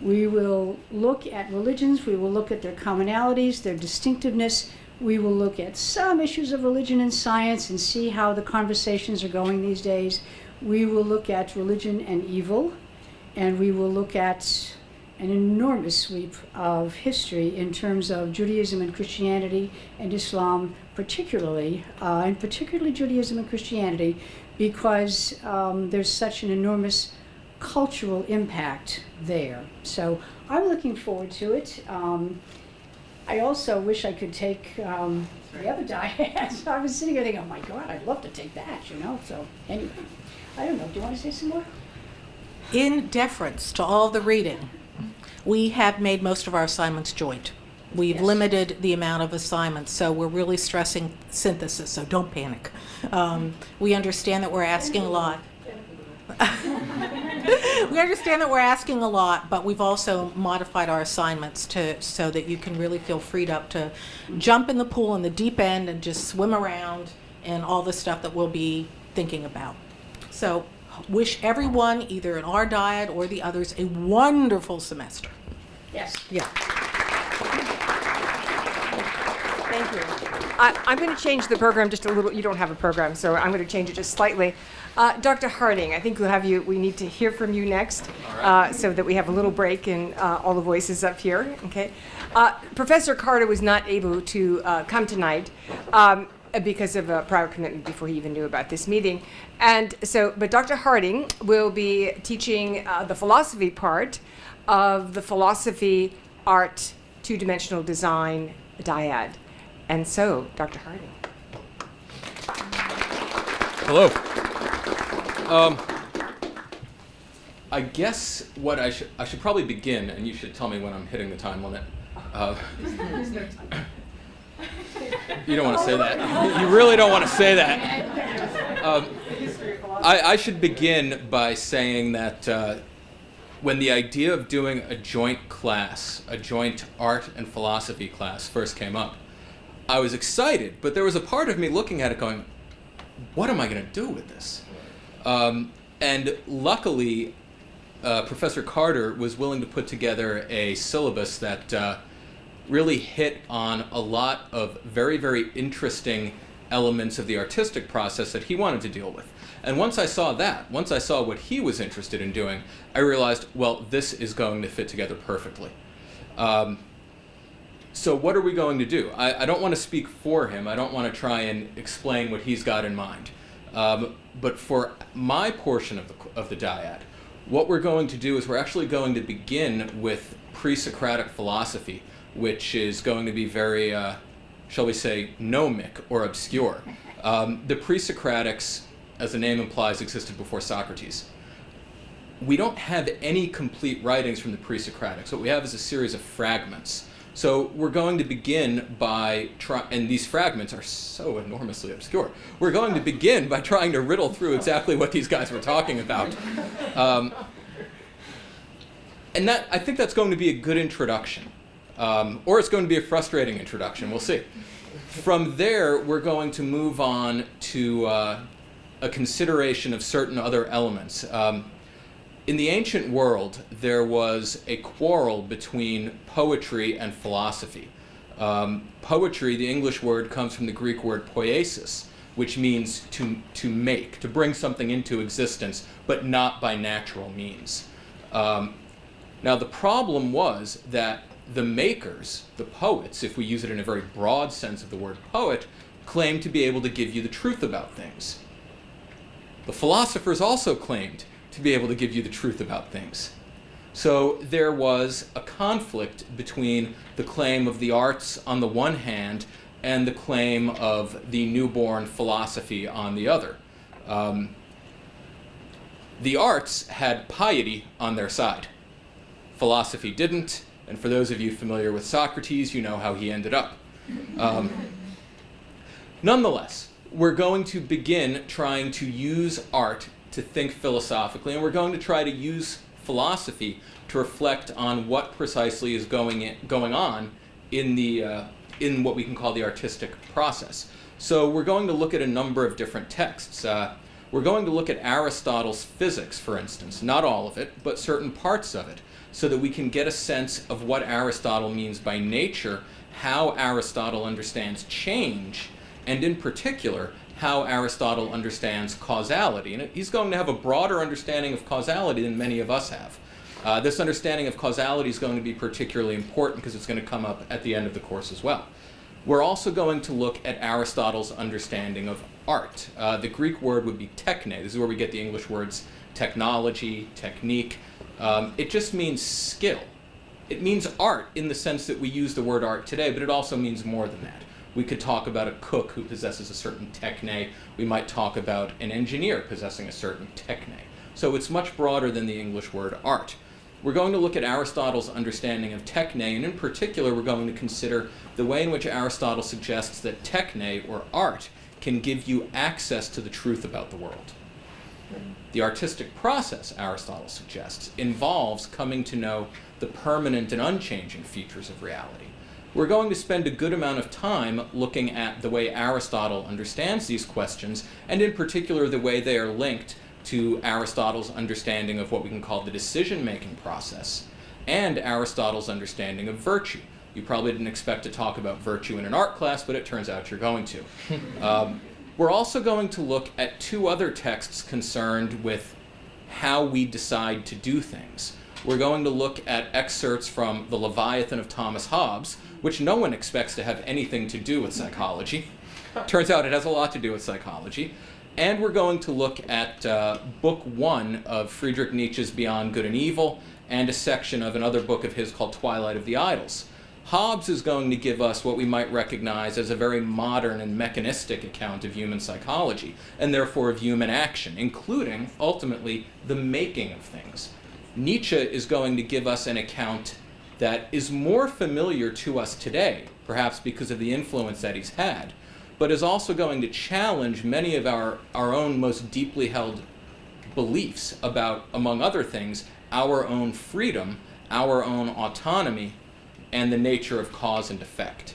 We will look at religions, we will look at their commonalities, their distinctiveness. We will look at some issues of religion and science and see how the conversations are going these days. We will look at religion and evil, and we will look at an enormous sweep of history in terms of Judaism and Christianity and Islam particularly, and particularly Judaism and Christianity, because there's such an enormous cultural impact there. So I'm looking forward to it. I also wish I could take the other dyads. I was sitting here thinking, oh my God, I'd love to take that, you know? So anyway, I don't know, do you want to say some more? In deference to all the reading, we have made most of our assignments joint. We've Yes. limited the amount of assignments, so we're really stressing synthesis, so don't panic. We understand that we're asking a lot. We understand that we're asking a lot, but we've also modified our assignments so that you can really feel freed up to jump in the pool in the deep end and just swim around and all the stuff that we'll be thinking about. So wish everyone, either in our dyad or the others, a wonderful semester. Yes. Yeah. Thank you. I'm going to change the program just a little. You don't have a program, so I'm going to change it just slightly. Dr. Harding, I think we need to hear from you next, so that we have a little break in all the voices up here, okay? Professor Carter was not able to come tonight because of a prior commitment before he even knew about this meeting. And so, but Dr. Harding will be teaching the philosophy part of the philosophy, art, two-dimensional design dyad. And so, Dr. Harding. Hello. I guess what I should probably begin, and you should tell me when I'm hitting the time limit. You don't want to say that. You really don't want to say that. I should begin by saying that when the idea of doing a joint class, a joint art and philosophy class first came up, I was excited, but there was a part of me looking at it going, what am I going to do with this? And luckily, Professor Carter was willing to put together a syllabus that really hit on a lot of very, very interesting elements of the artistic process that he wanted to deal with. And once I saw what he was interested in doing, I realized, well, this is going to fit together perfectly. So what are we going to do? I don't want to speak for him. I don't want to try and explain what he's got in mind. But for my portion of the dyad, what we're going to do is we're actually going to begin with pre-Socratic philosophy, which is going to be very, shall we say, gnomic or obscure. The pre-Socratics, as the name implies, existed before Socrates. We don't have any complete writings from the pre-Socratics. What we have is a series of fragments. So we're going to begin by and these fragments are so enormously obscure. We're going to begin by trying to riddle through exactly what these guys were talking about. And I think that's going to be a good introduction. Or it's going to be a frustrating introduction, we'll see. From there, we're going to move on to a consideration of certain other elements. In the ancient world, there was a quarrel between poetry and philosophy. Poetry, the English word, comes from the Greek word poiesis, which means to make, to bring something into existence, but not by natural means. Now, the problem was that the makers, the poets, if we use it in a very broad sense of the word poet, claimed to be able to give you the truth about things. The philosophers also claimed to be able to give you the truth about things. So there was a conflict between the claim of the arts on the one hand and the claim of the newborn philosophy on the other. The arts had piety on their side. Philosophy didn't, and for those of you familiar with Socrates, you know how he ended up. Nonetheless, we're going to begin trying to use art to think philosophically, and we're going to try to use philosophy to reflect on what precisely is going on in what we can call the artistic process. So we're going to look at a number of different texts. We're going to look at Aristotle's physics, for instance, not all of it, but certain parts of it, so that we can get a sense of what Aristotle means by nature, how Aristotle understands change, and in particular, how Aristotle understands causality. And he's going to have a broader understanding of causality than many of us have. This understanding of causality is going to be particularly important because it's going to come up at the end of the course as well. We're also going to look at Aristotle's understanding of art. The Greek word would be techne. This is where we get the English words technology, technique. It just means skill. It means art in the sense that we use the word art today, but it also means more than that. We could talk about a cook who possesses a certain techne. We might talk about an engineer possessing a certain techne. So it's much broader than the English word art. We're going to look at Aristotle's understanding of techne, and in particular, we're going to consider the way in which Aristotle suggests that techne, or art, can give you access to the truth about the world. The artistic process, Aristotle suggests, involves coming to know the permanent and unchanging features of reality. We're going to spend a good amount of time looking at the way Aristotle understands these questions, and in particular the way they are linked to Aristotle's understanding of what we can call the decision-making process, and Aristotle's understanding of virtue. You probably didn't expect to talk about virtue in an art class, but it turns out you're going to. We're also going to look at two other texts concerned with how we decide to do things. We're going to look at excerpts from The Leviathan of Thomas Hobbes, which no one expects to have anything to do with psychology. Turns out it has a lot to do with psychology. And we're going to look at book 1 of Friedrich Nietzsche's Beyond Good and Evil, and a section of another book of his called Twilight of the Idols. Hobbes is going to give us what we might recognize as a very modern and mechanistic account of human psychology, and therefore of human action, including, ultimately, the making of things. Nietzsche is going to give us an account that is more familiar to us today, perhaps because of the influence that he's had, but is also going to challenge many of our own most deeply held beliefs about, among other things, our own freedom, our own autonomy, and the nature of cause and effect.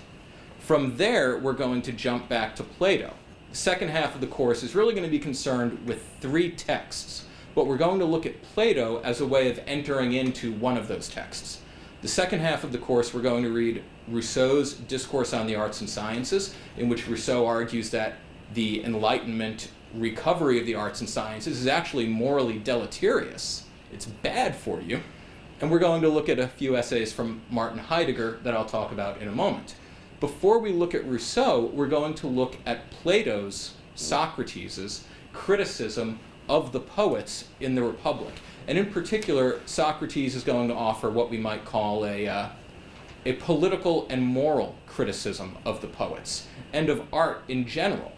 From there, we're going to jump back to Plato. The second half of the course is really going to be concerned with 3 texts, but we're going to look at Plato as a way of entering into one of those texts. The second half of the course, we're going to read Rousseau's Discourse on the Arts and Sciences, in which Rousseau argues that the Enlightenment recovery of the arts and sciences is actually morally deleterious. It's bad for you. And we're going to look at a few essays from Martin Heidegger that I'll talk about in a moment. Before we look at Rousseau, we're going to look at Plato's, Socrates' criticism of the poets in the Republic. And in particular, Socrates is going to offer what we might call a political and moral criticism of the poets, and of art in general.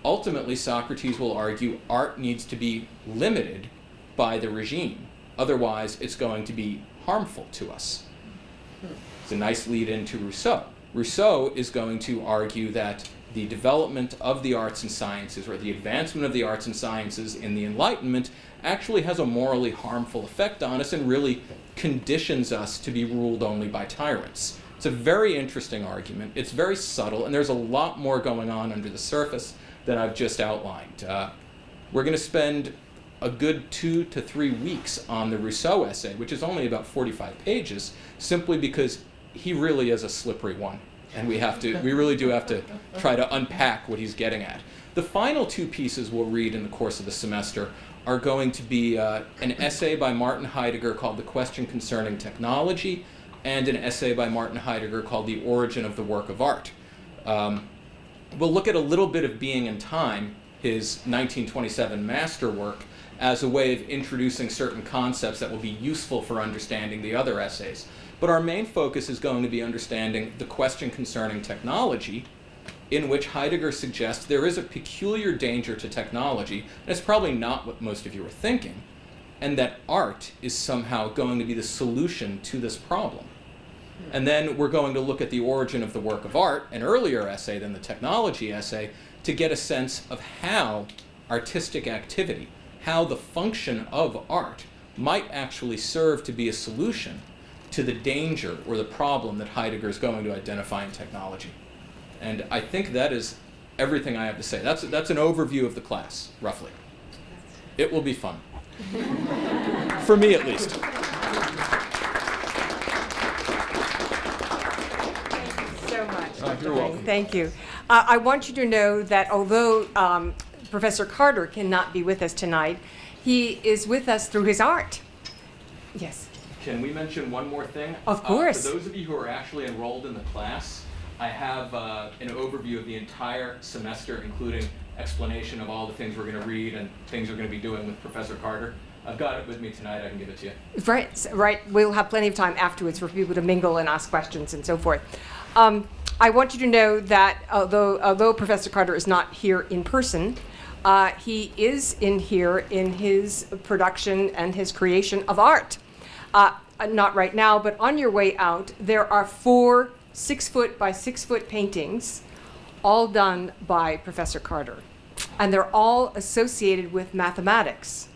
Ultimately, Socrates will argue art needs to be limited by the regime. Otherwise, it's going to be harmful to us. It's a nice lead into Rousseau. Rousseau is going to argue that the development of the arts and sciences, or the advancement of the arts and sciences in the Enlightenment, actually has a morally harmful effect on us and really conditions us to be ruled only by tyrants. It's a very interesting argument. It's very subtle, and there's a lot more going on under the surface than I've just outlined. We're going to spend a good 2 to 3 weeks on the Rousseau essay, which is only about 45 pages, simply because he really is a slippery one. And we really do have to try to unpack what he's getting at. The final 2 pieces we'll read in the course of the semester are going to be an essay by Martin Heidegger called The Question Concerning Technology, and an essay by Martin Heidegger called The Origin of the Work of Art. We'll look at a little bit of being and time, his 1927 masterwork as a way of introducing certain concepts that will be useful for understanding the other essays. But our main focus is going to be understanding the question concerning technology, in which Heidegger suggests there is a peculiar danger to technology, and it's probably not what most of you are thinking, and that art is somehow going to be the solution to this problem. And then we're going to look at the origin of the work of art, an earlier essay than the technology essay, to get a sense of how artistic activity, how the function of art might actually serve to be a solution to the danger or the problem that Heidegger is going to identify in technology. And I think that is everything I have to say. That's an overview of the class, roughly. It will be fun. For me, at least. So much. Oh, you're welcome. Thank you. I want you to know that although Professor Carter cannot be with us tonight, he is with us through his art. Yes. Can we mention one more thing? Of course. For those of you who are actually enrolled in the class, I have an overview of the entire semester, including explanation of all the things we're going to read and things we're going to be doing with Professor Carter. I've got it with me tonight. I can give it to you. Right. We'll have plenty of time afterwards for people to mingle and ask questions and so forth. I want you to know that although Professor Carter is not here in person, he is in here in his production and his creation of art. Not right now, but on your way out, there are 4 6-foot by 6-foot paintings, all done by Professor Carter. And they're all associated with mathematics.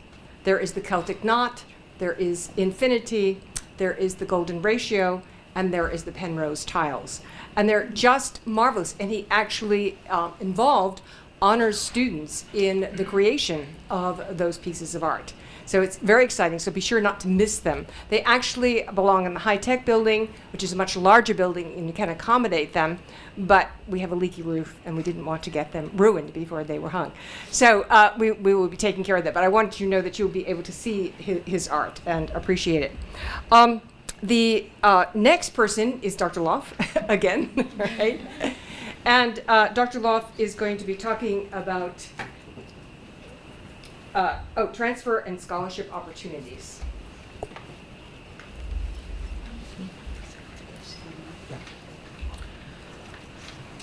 There is the Celtic knot, there is infinity, there is the golden ratio, and there is the Penrose tiles. And they're just marvelous. And he actually involved honors students in the creation of those pieces of art. So it's very exciting, so be sure not to miss them. They actually belong in the high-tech building, which is a much larger building, and you can accommodate them, but we have a leaky roof, and we didn't want to get them ruined before they were hung. So we will be taking care of that, but I wanted you to know that you'll be able to see his art and appreciate it. The next person is Dr. Laufe, again, right? And Dr. Laufe is going to be talking about transfer and scholarship opportunities.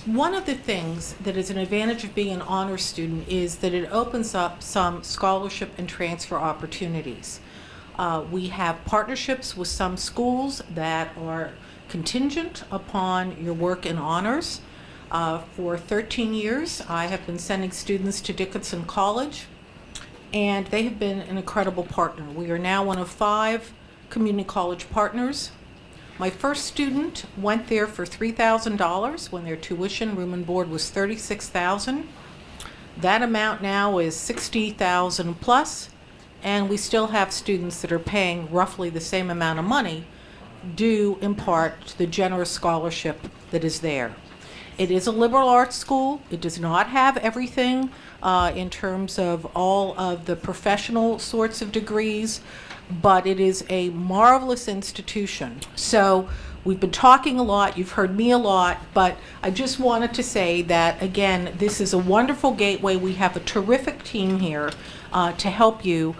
One of the things that is an advantage of being an honor student is that it opens up some scholarship and transfer opportunities. We have partnerships with some schools that are contingent upon your work in honors. For 13 years, I have been sending students to Dickinson College, and they have been an incredible partner. We are now one of 5 community college partners. My first student went there for $3,000 when their tuition, room and board was $36,000. That amount now is $60,000 plus, and we still have students that are paying roughly the same amount of money due in part to the generous scholarship that is there. It is a liberal arts school. It does not have everything in terms of all of the professional sorts of degrees, but it is a marvelous institution. So we've been talking a lot, you've heard me a lot, but I just wanted to say that, again, this is a wonderful gateway. We have a terrific team here to help you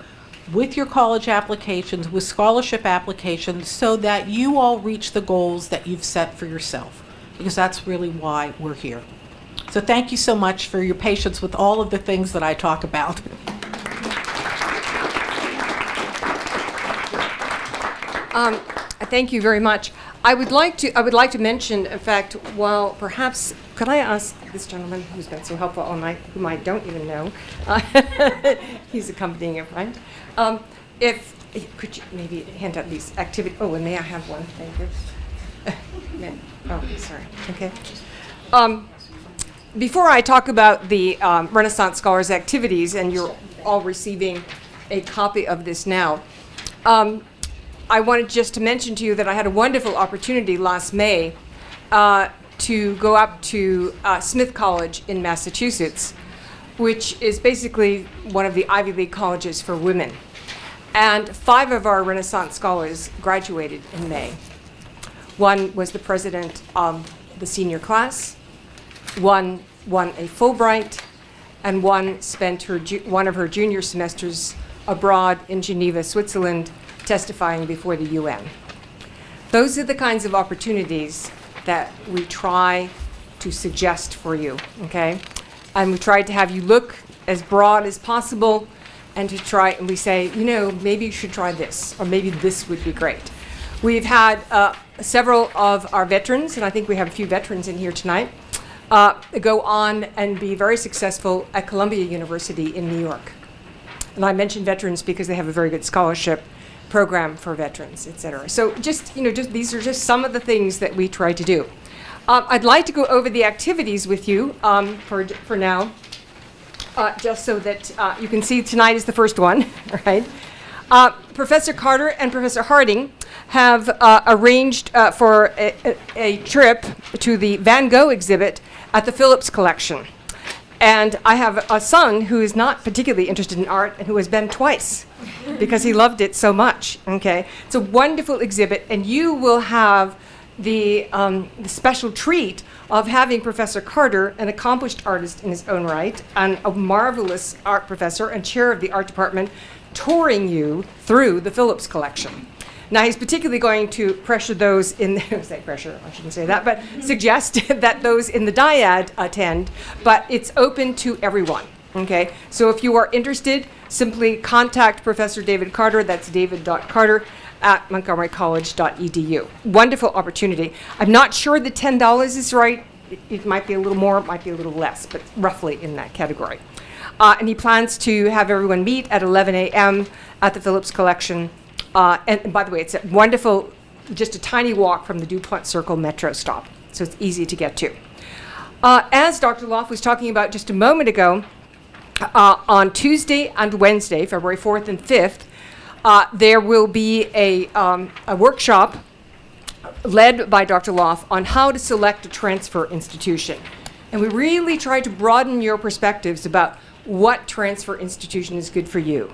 with your college applications, with scholarship applications, so that you all reach the goals that you've set for yourself, because that's really why we're here. So thank you so much for your patience with all of the things that I talk about. Thank you very much. I would like to mention, in fact, while perhaps, could I ask this gentleman who's been so helpful all night, whom I don't even know, he's accompanying a friend, if, could you maybe hand out these activities, oh, and may I have one, thank you. Oh, sorry, okay. Before I talk about the Renaissance Scholars activities, and you're all receiving a copy of this now, I wanted just to mention to you that I had a wonderful opportunity last May to go up to Smith College in Massachusetts, which is basically one of the Ivy League colleges for women. And 5 of our Renaissance scholars graduated in May. One was the president of the senior class, one won a Fulbright, and one spent one of her junior semesters abroad in Geneva, Switzerland, testifying before the UN. Those are the kinds of opportunities that we try to suggest for you, okay? And we try to have you look as broad as possible and and we say, maybe you should try this, or maybe this would be great. We've had several of our veterans, and I think we have a few veterans in here tonight, go on and be very successful at Columbia University in New York. And I mention veterans because they have a very good scholarship program for veterans, et cetera. So these are just some of the things that we try to do. I'd like to go over the activities with you for now, just so that you can see tonight is the first one, right? Professor Carter and Professor Harding have arranged for a trip to the Van Gogh exhibit at the Phillips Collection. And I have a son who is not particularly interested in art and who has been twice because he loved it so much, okay? It's a wonderful exhibit, and you will have the special treat of having Professor Carter, an accomplished artist in his own right, and a marvelous art professor and chair of the art department, touring you through the Phillips collection. Now, he's particularly going to pressure those in, say pressure, I shouldn't say that, but suggest that those in the dyad attend, but it's open to everyone, okay? So if you are interested, simply contact Professor David Carter, that's david.carter at montgomerycollege.edu. Wonderful opportunity. I'm not sure the $10 is right. It might be a little more, it might be a little less, but roughly in that category. And he plans to have everyone meet at 11 a.m. at the Phillips Collection. And by the way, it's a wonderful, just a tiny walk from the DuPont Circle metro stop, so it's easy to get to. As Dr. Laufe was talking about just a moment ago, on Tuesday and Wednesday, February 4th and 5th, there will be a workshop led by Dr. Laufe on how to select a transfer institution. And we really try to broaden your perspectives about what transfer institution is good for you.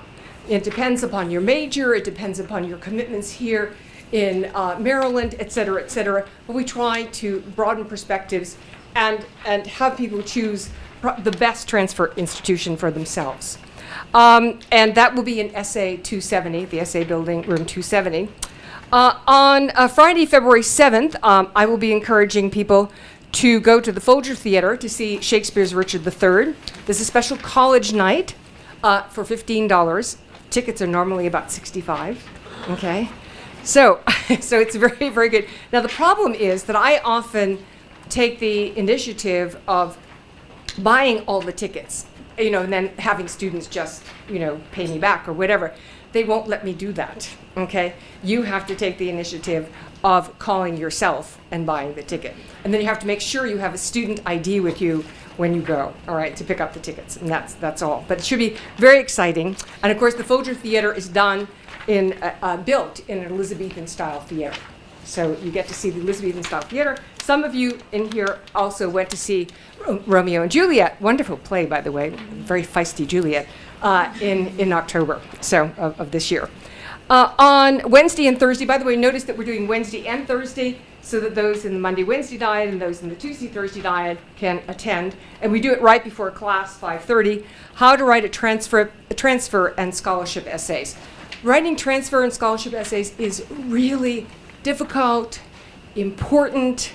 It depends upon your major, it depends upon your commitments here in Maryland, et cetera, but we try to broaden perspectives and have people choose the best transfer institution for themselves. And that will be in SA 270, the SA building, room 270. On Friday, February 7th, I will be encouraging people to go to the Folger Theater to see Shakespeare's Richard III. There's a special college night for $15. Tickets are normally about $65, okay? So it's very, very good. Now, the problem is that I often take the initiative of buying all the tickets, and then having students just, pay me back or whatever. They won't let me do that, okay? You have to take the initiative of calling yourself and buying the ticket. And then you have to make sure you have a student ID with you when you go, all right, to pick up the tickets, and that's all. But it should be very exciting. And of course, the Folger Theater is built in an Elizabethan-style theater. So you get to see the Elizabethan-style theater. Some of you in here also went to see Romeo and Juliet, wonderful play, by the way, very feisty Juliet, in October, of this year. On Wednesday and Thursday, by the way, notice that we're doing Wednesday and Thursday so that those in the Monday, Wednesday dyad and those in the Tuesday, Thursday dyad can attend. And we do it right before class, 5:30, how to write a transfer and scholarship essays. Writing transfer and scholarship essays is really difficult, important.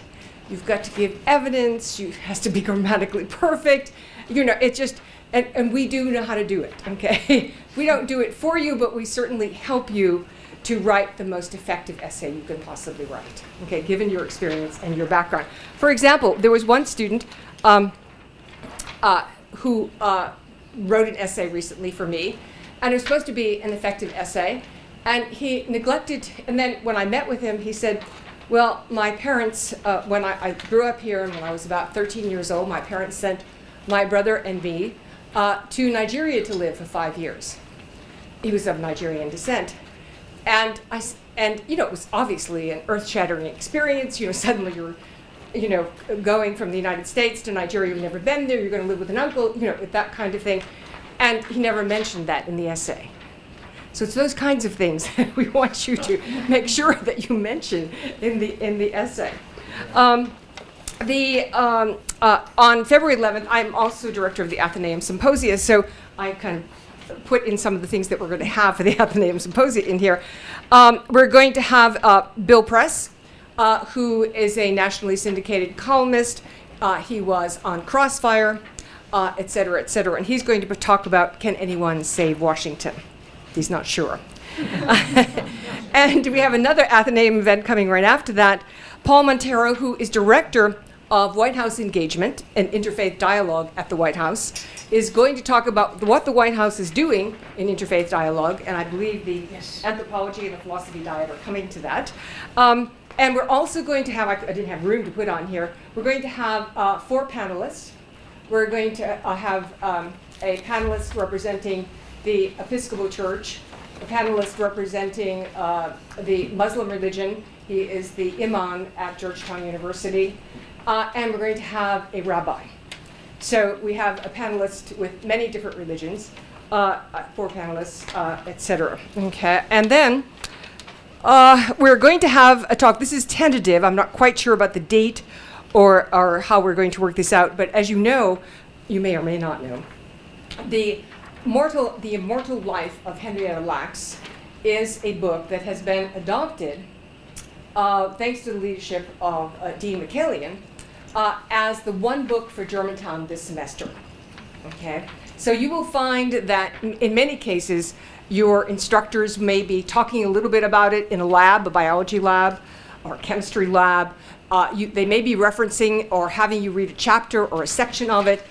You've got to give evidence. It has to be grammatically perfect. It's just, and we do know how to do it, okay? We don't do it for you, but we certainly help you to write the most effective essay you can possibly write, okay, given your experience and your background. For example, there was one student who wrote an essay recently for me, and it was supposed to be an effective essay, and he neglected, and then when I met with him, he said, well, my parents, when I grew up here and when I was about 13 years old, my parents sent my brother and me to Nigeria to live for 5 years. He was of Nigerian descent. And it was obviously an earth-shattering experience. Suddenly you're, going from the United States to Nigeria. You've never been there. You're going to live with an uncle. That kind of thing. And he never mentioned that in the essay. So it's those kinds of things that we want you to make sure that you mention in the essay. On February 11th, I'm also director of the Athenaeum Symposia, so I kind of put in some of the things that we're going to have for the Athenaeum Symposia in here. We're going to have Bill Press, who is a nationally syndicated columnist. He was on Crossfire, et cetera, and he's going to talk about, can anyone save Washington? He's not sure. And we have another Athenaeum event coming right after that. Paul Montero, who is director of White House Engagement and Interfaith Dialogue at the White House, is going to talk about what the White House is doing in interfaith dialogue, and I believe the Anthropology and the Philosophy Diet are coming to that. And we're also going to have, I didn't have room to put on here, we're going to have 4 panelists. We're going to have a panelist representing the Episcopal Church, a panelist representing the Muslim religion. He is the imam at Georgetown University. And we're going to have a rabbi. So we have a panelist with many different religions, 4 panelists, et cetera. Okay, and then we're going to have a talk. This is tentative. I'm not quite sure about the date or how we're going to work this out. But as you know, you may or may not know, the Immortal Life of Henrietta Lacks is a book that has been adopted, thanks to the leadership of Dean McCallion, as the one book for Germantown this semester. Okay, so you will find that in many cases, your instructors may be talking a little bit about it in a lab, a biology lab, or a chemistry lab. They may be referencing or having you read a chapter or a section of it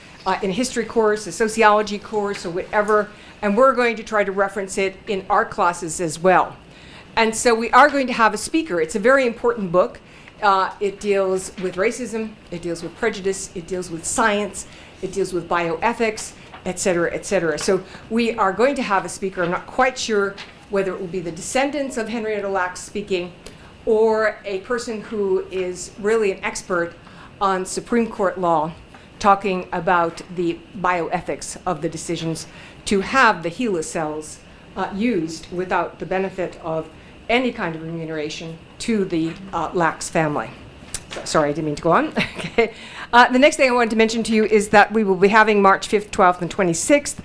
in a history course, a sociology course, or whatever, and we're going to try to reference it in our classes as well. And so we are going to have a speaker. It's a very important book. It deals with racism, it deals with prejudice, it deals with science, it deals with bioethics, et cetera, et cetera. So we are going to have a speaker. I'm not quite sure whether it will be the descendants of Henrietta Lacks speaking or a person who is really an expert on Supreme Court law talking about the bioethics of the decisions to have the HeLa cells used without the benefit of any kind of remuneration to the Lacks family. Sorry, I didn't mean to go on. Okay. The next thing I wanted to mention to you is that we will be having March 5th, 12th, and 26th.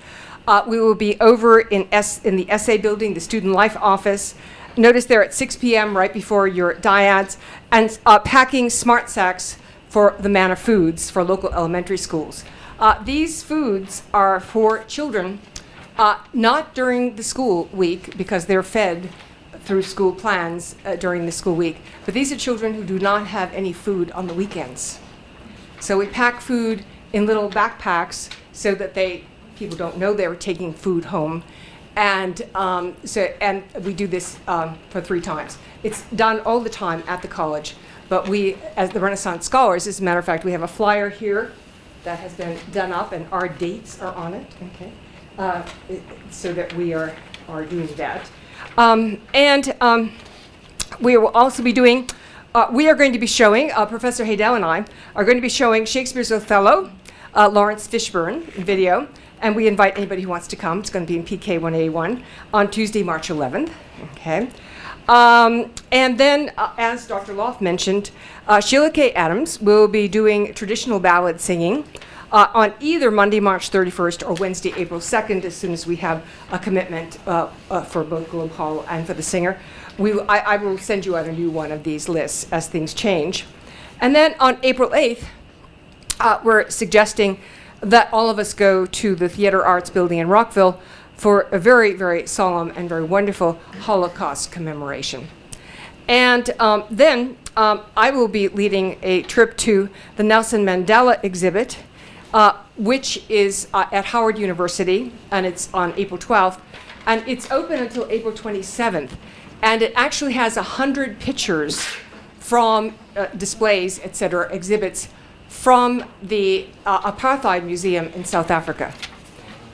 We will be over in the essay building, the Student Life office. Notice there at 6 p.m. right before your dyads, and packing smart sacks for the Manna Foods for local elementary schools. These foods are for children, not during the school week because they're fed through school plans during the school week, but these are children who do not have any food on the weekends. So we pack food in little backpacks so that people don't know they're taking food home. And we do this for 3 times. It's done all the time at the college, but we, as the Renaissance Scholars, as a matter of fact, we have a flyer here that has been done up and our dates are on it, okay, so that we are doing that. We will also be doing, we are going to be showing, Professor Haydel and I are going to be showing Shakespeare's Othello, Lawrence Fishburne video, and we invite anybody who wants to come. It's going to be in PK 1A1 on Tuesday, March 11th. Okay. And then, as Dr. Laufe mentioned, Sheila K. Adams will be doing traditional ballad singing on either Monday, March 31st or Wednesday, April 2nd, as soon as we have a commitment for both Globe Hall and for the singer. I will send you out a new one of these lists as things change. And then on April 8th, we're suggesting that all of us go to the Theater Arts Building in Rockville for a very, very solemn and very wonderful Holocaust commemoration. And then I will be leading a trip to the Nelson Mandela exhibit, which is at Howard University, and it's on April 12th, and it's open until April 27th. And it actually has 100 pictures from displays, et cetera, exhibits from the Apartheid Museum in South Africa.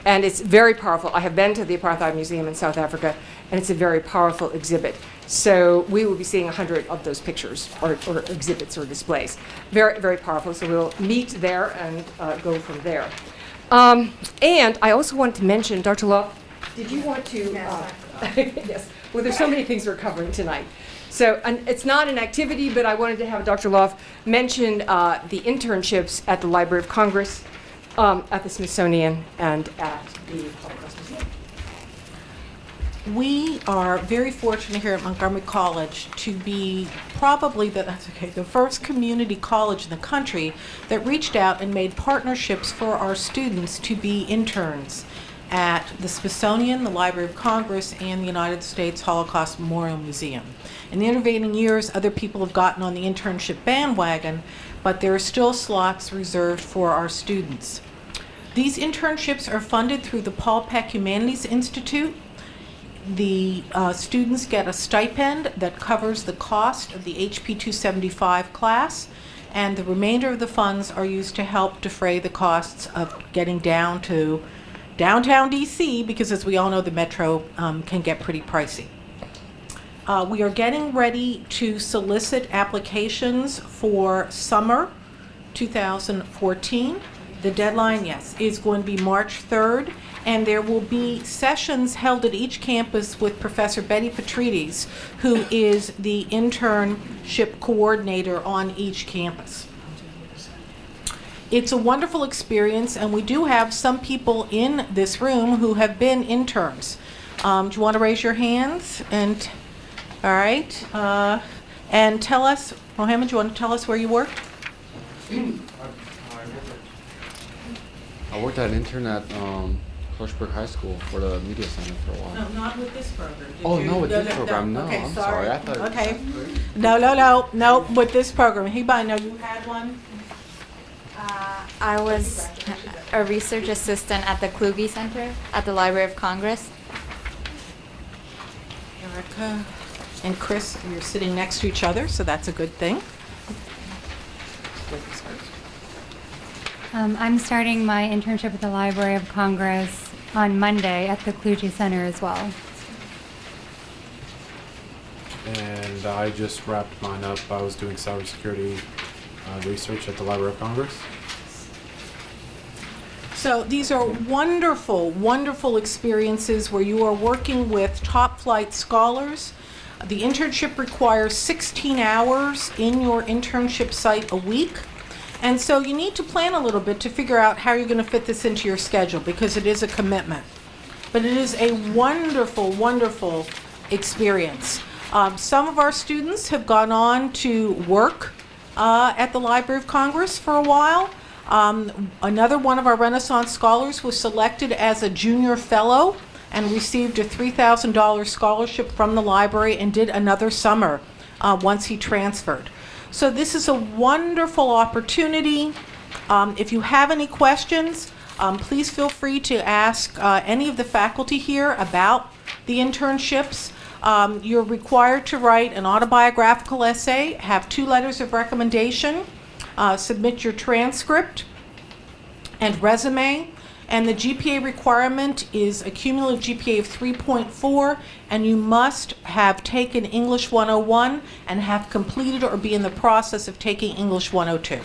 And it's very powerful. I have been to the Apartheid Museum in South Africa, and it's a very powerful exhibit. So we will be seeing 100 of those pictures or exhibits or displays. Very, very powerful. So we'll meet there and go from there. And I also want to mention, Dr. Laufe, did you want to? Yes. Well, there's so many things we're covering tonight. So and it's not an activity, but I wanted to have Dr. Laufe mention the internships at the Library of Congress, at the Smithsonian, and at the Holocaust Museum. We are very fortunate here at Montgomery College to be probably the first community college in the country that reached out and made partnerships for our students to be interns at the Smithsonian, the Library of Congress, and the United States Holocaust Memorial Museum. In the intervening years, other people have gotten on the internship bandwagon, but there are still slots reserved for our students. These internships are funded through the Paul Peck Humanities Institute. The students get a stipend that covers the cost of the HP 275 class, and the remainder of the funds are used to help defray the costs of getting down to downtown DC, because as we all know, the metro can get pretty pricey. We are getting ready to solicit applications for summer 2014. The deadline, yes, is going to be March 3rd, and there will be sessions held at each campus with Professor Betty Petrides, who is the internship coordinator on each campus. It's a wonderful experience, and we do have some people in this room who have been interns. Do you want to raise your hands? And all right, and tell us, Mohammed, do you want to tell us where you worked? I worked as an intern at Hirschberg High School for the media center for a while. No, not with this program. Did Oh, you? no, with this program, no. Okay, I'm sorry. I thought. Okay. No, with this program. Hiba, I know you had one. I was a research assistant at the Kluge Center at the Library of Congress. Erica and Chris, you're sitting next to each other, so that's a good thing. I'm starting my internship at the Library of Congress on Monday at the Kluge Center as well. And I just wrapped mine up. I was doing cybersecurity research at the Library of Congress. So these are wonderful, wonderful experiences where you are working with top flight scholars. The internship requires 16 hours in your internship site a week. And so you need to plan a little bit to figure out how you're going to fit this into your schedule, because it is a commitment. But it is a wonderful, wonderful experience. Some of our students have gone on to work at the Library of Congress for a while. Another one of our Renaissance scholars was selected as a junior fellow and received a $3,000 scholarship from the library and did another summer once he transferred. So this is a wonderful opportunity. If you have any questions, please feel free to ask any of the faculty here about the internships. You're required to write an autobiographical essay, have 2 letters of recommendation, submit your transcript and resume, and the GPA requirement is a cumulative GPA of 3.4, and you must have taken English 101 and have completed or be in the process of taking English 102.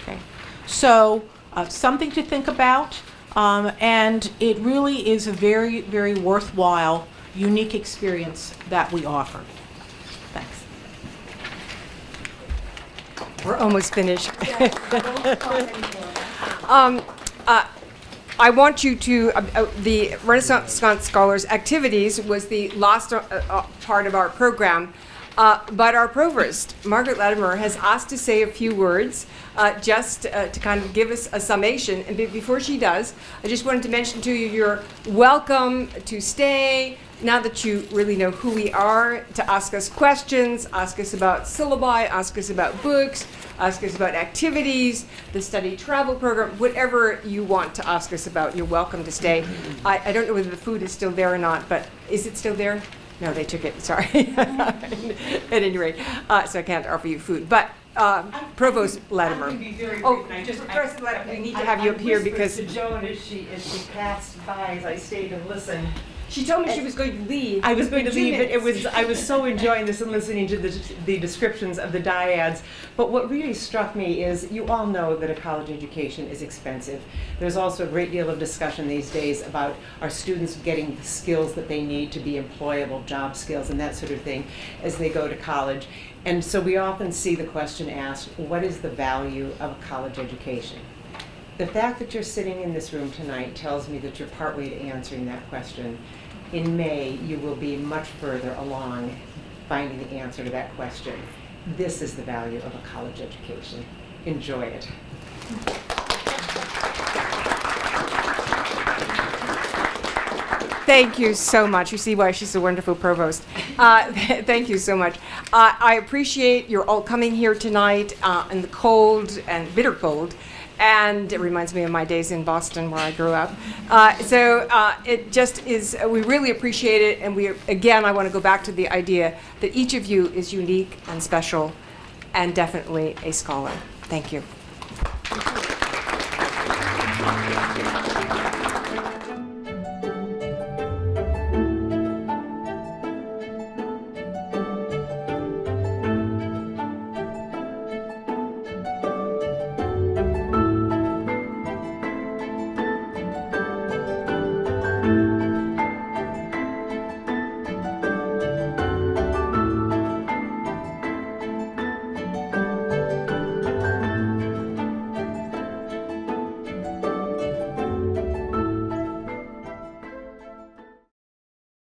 Okay. So something to think about, and it really is a very, very worthwhile, unique experience that we offer. Thanks. We're almost finished. I want you to, the Renaissance Scholars Activities was the last part of our program, but our provost, Margaret Latimer, has asked to say a few words just to kind of give us a summation. And before she does, I just wanted to mention to you, you're welcome to stay, now that you really know who we are, to ask us questions, ask us about syllabi, ask us about books, ask us about activities, the study travel program, whatever you want to ask us about, you're welcome to stay. I don't know whether the food is still there or not, but is it still there? No, they took it, sorry. At any rate, so I can't offer you food. But Provost Latimer. I can be very Oh, brief, and I just just Professor Latimer, we need to have you up here because to Joan as she passed by, as I stayed and listened. She told me she was going to leave. I was going to in 2 leave, but minutes. I was so enjoying this and listening to the descriptions of the dyads. But what really struck me is you all know that a college education is expensive. There's also a great deal of discussion these days about our students getting the skills that they need to be employable, job skills and that sort of thing as they go to college. And so we often see the question asked, what is the value of a college education? The fact that you're sitting in this room tonight tells me that you're partway to answering that question. In May, you will be much further along finding the answer to that question. This is the value of a college education. Enjoy it. Thank you so much. You see why she's a wonderful provost. Thank you so much. I appreciate you're all coming here tonight in the cold and bitter cold. And it reminds me of my days in Boston where I grew up. So it just is, we really appreciate it. And I want to go back to the idea that each of you is unique and special and definitely a scholar. Thank you.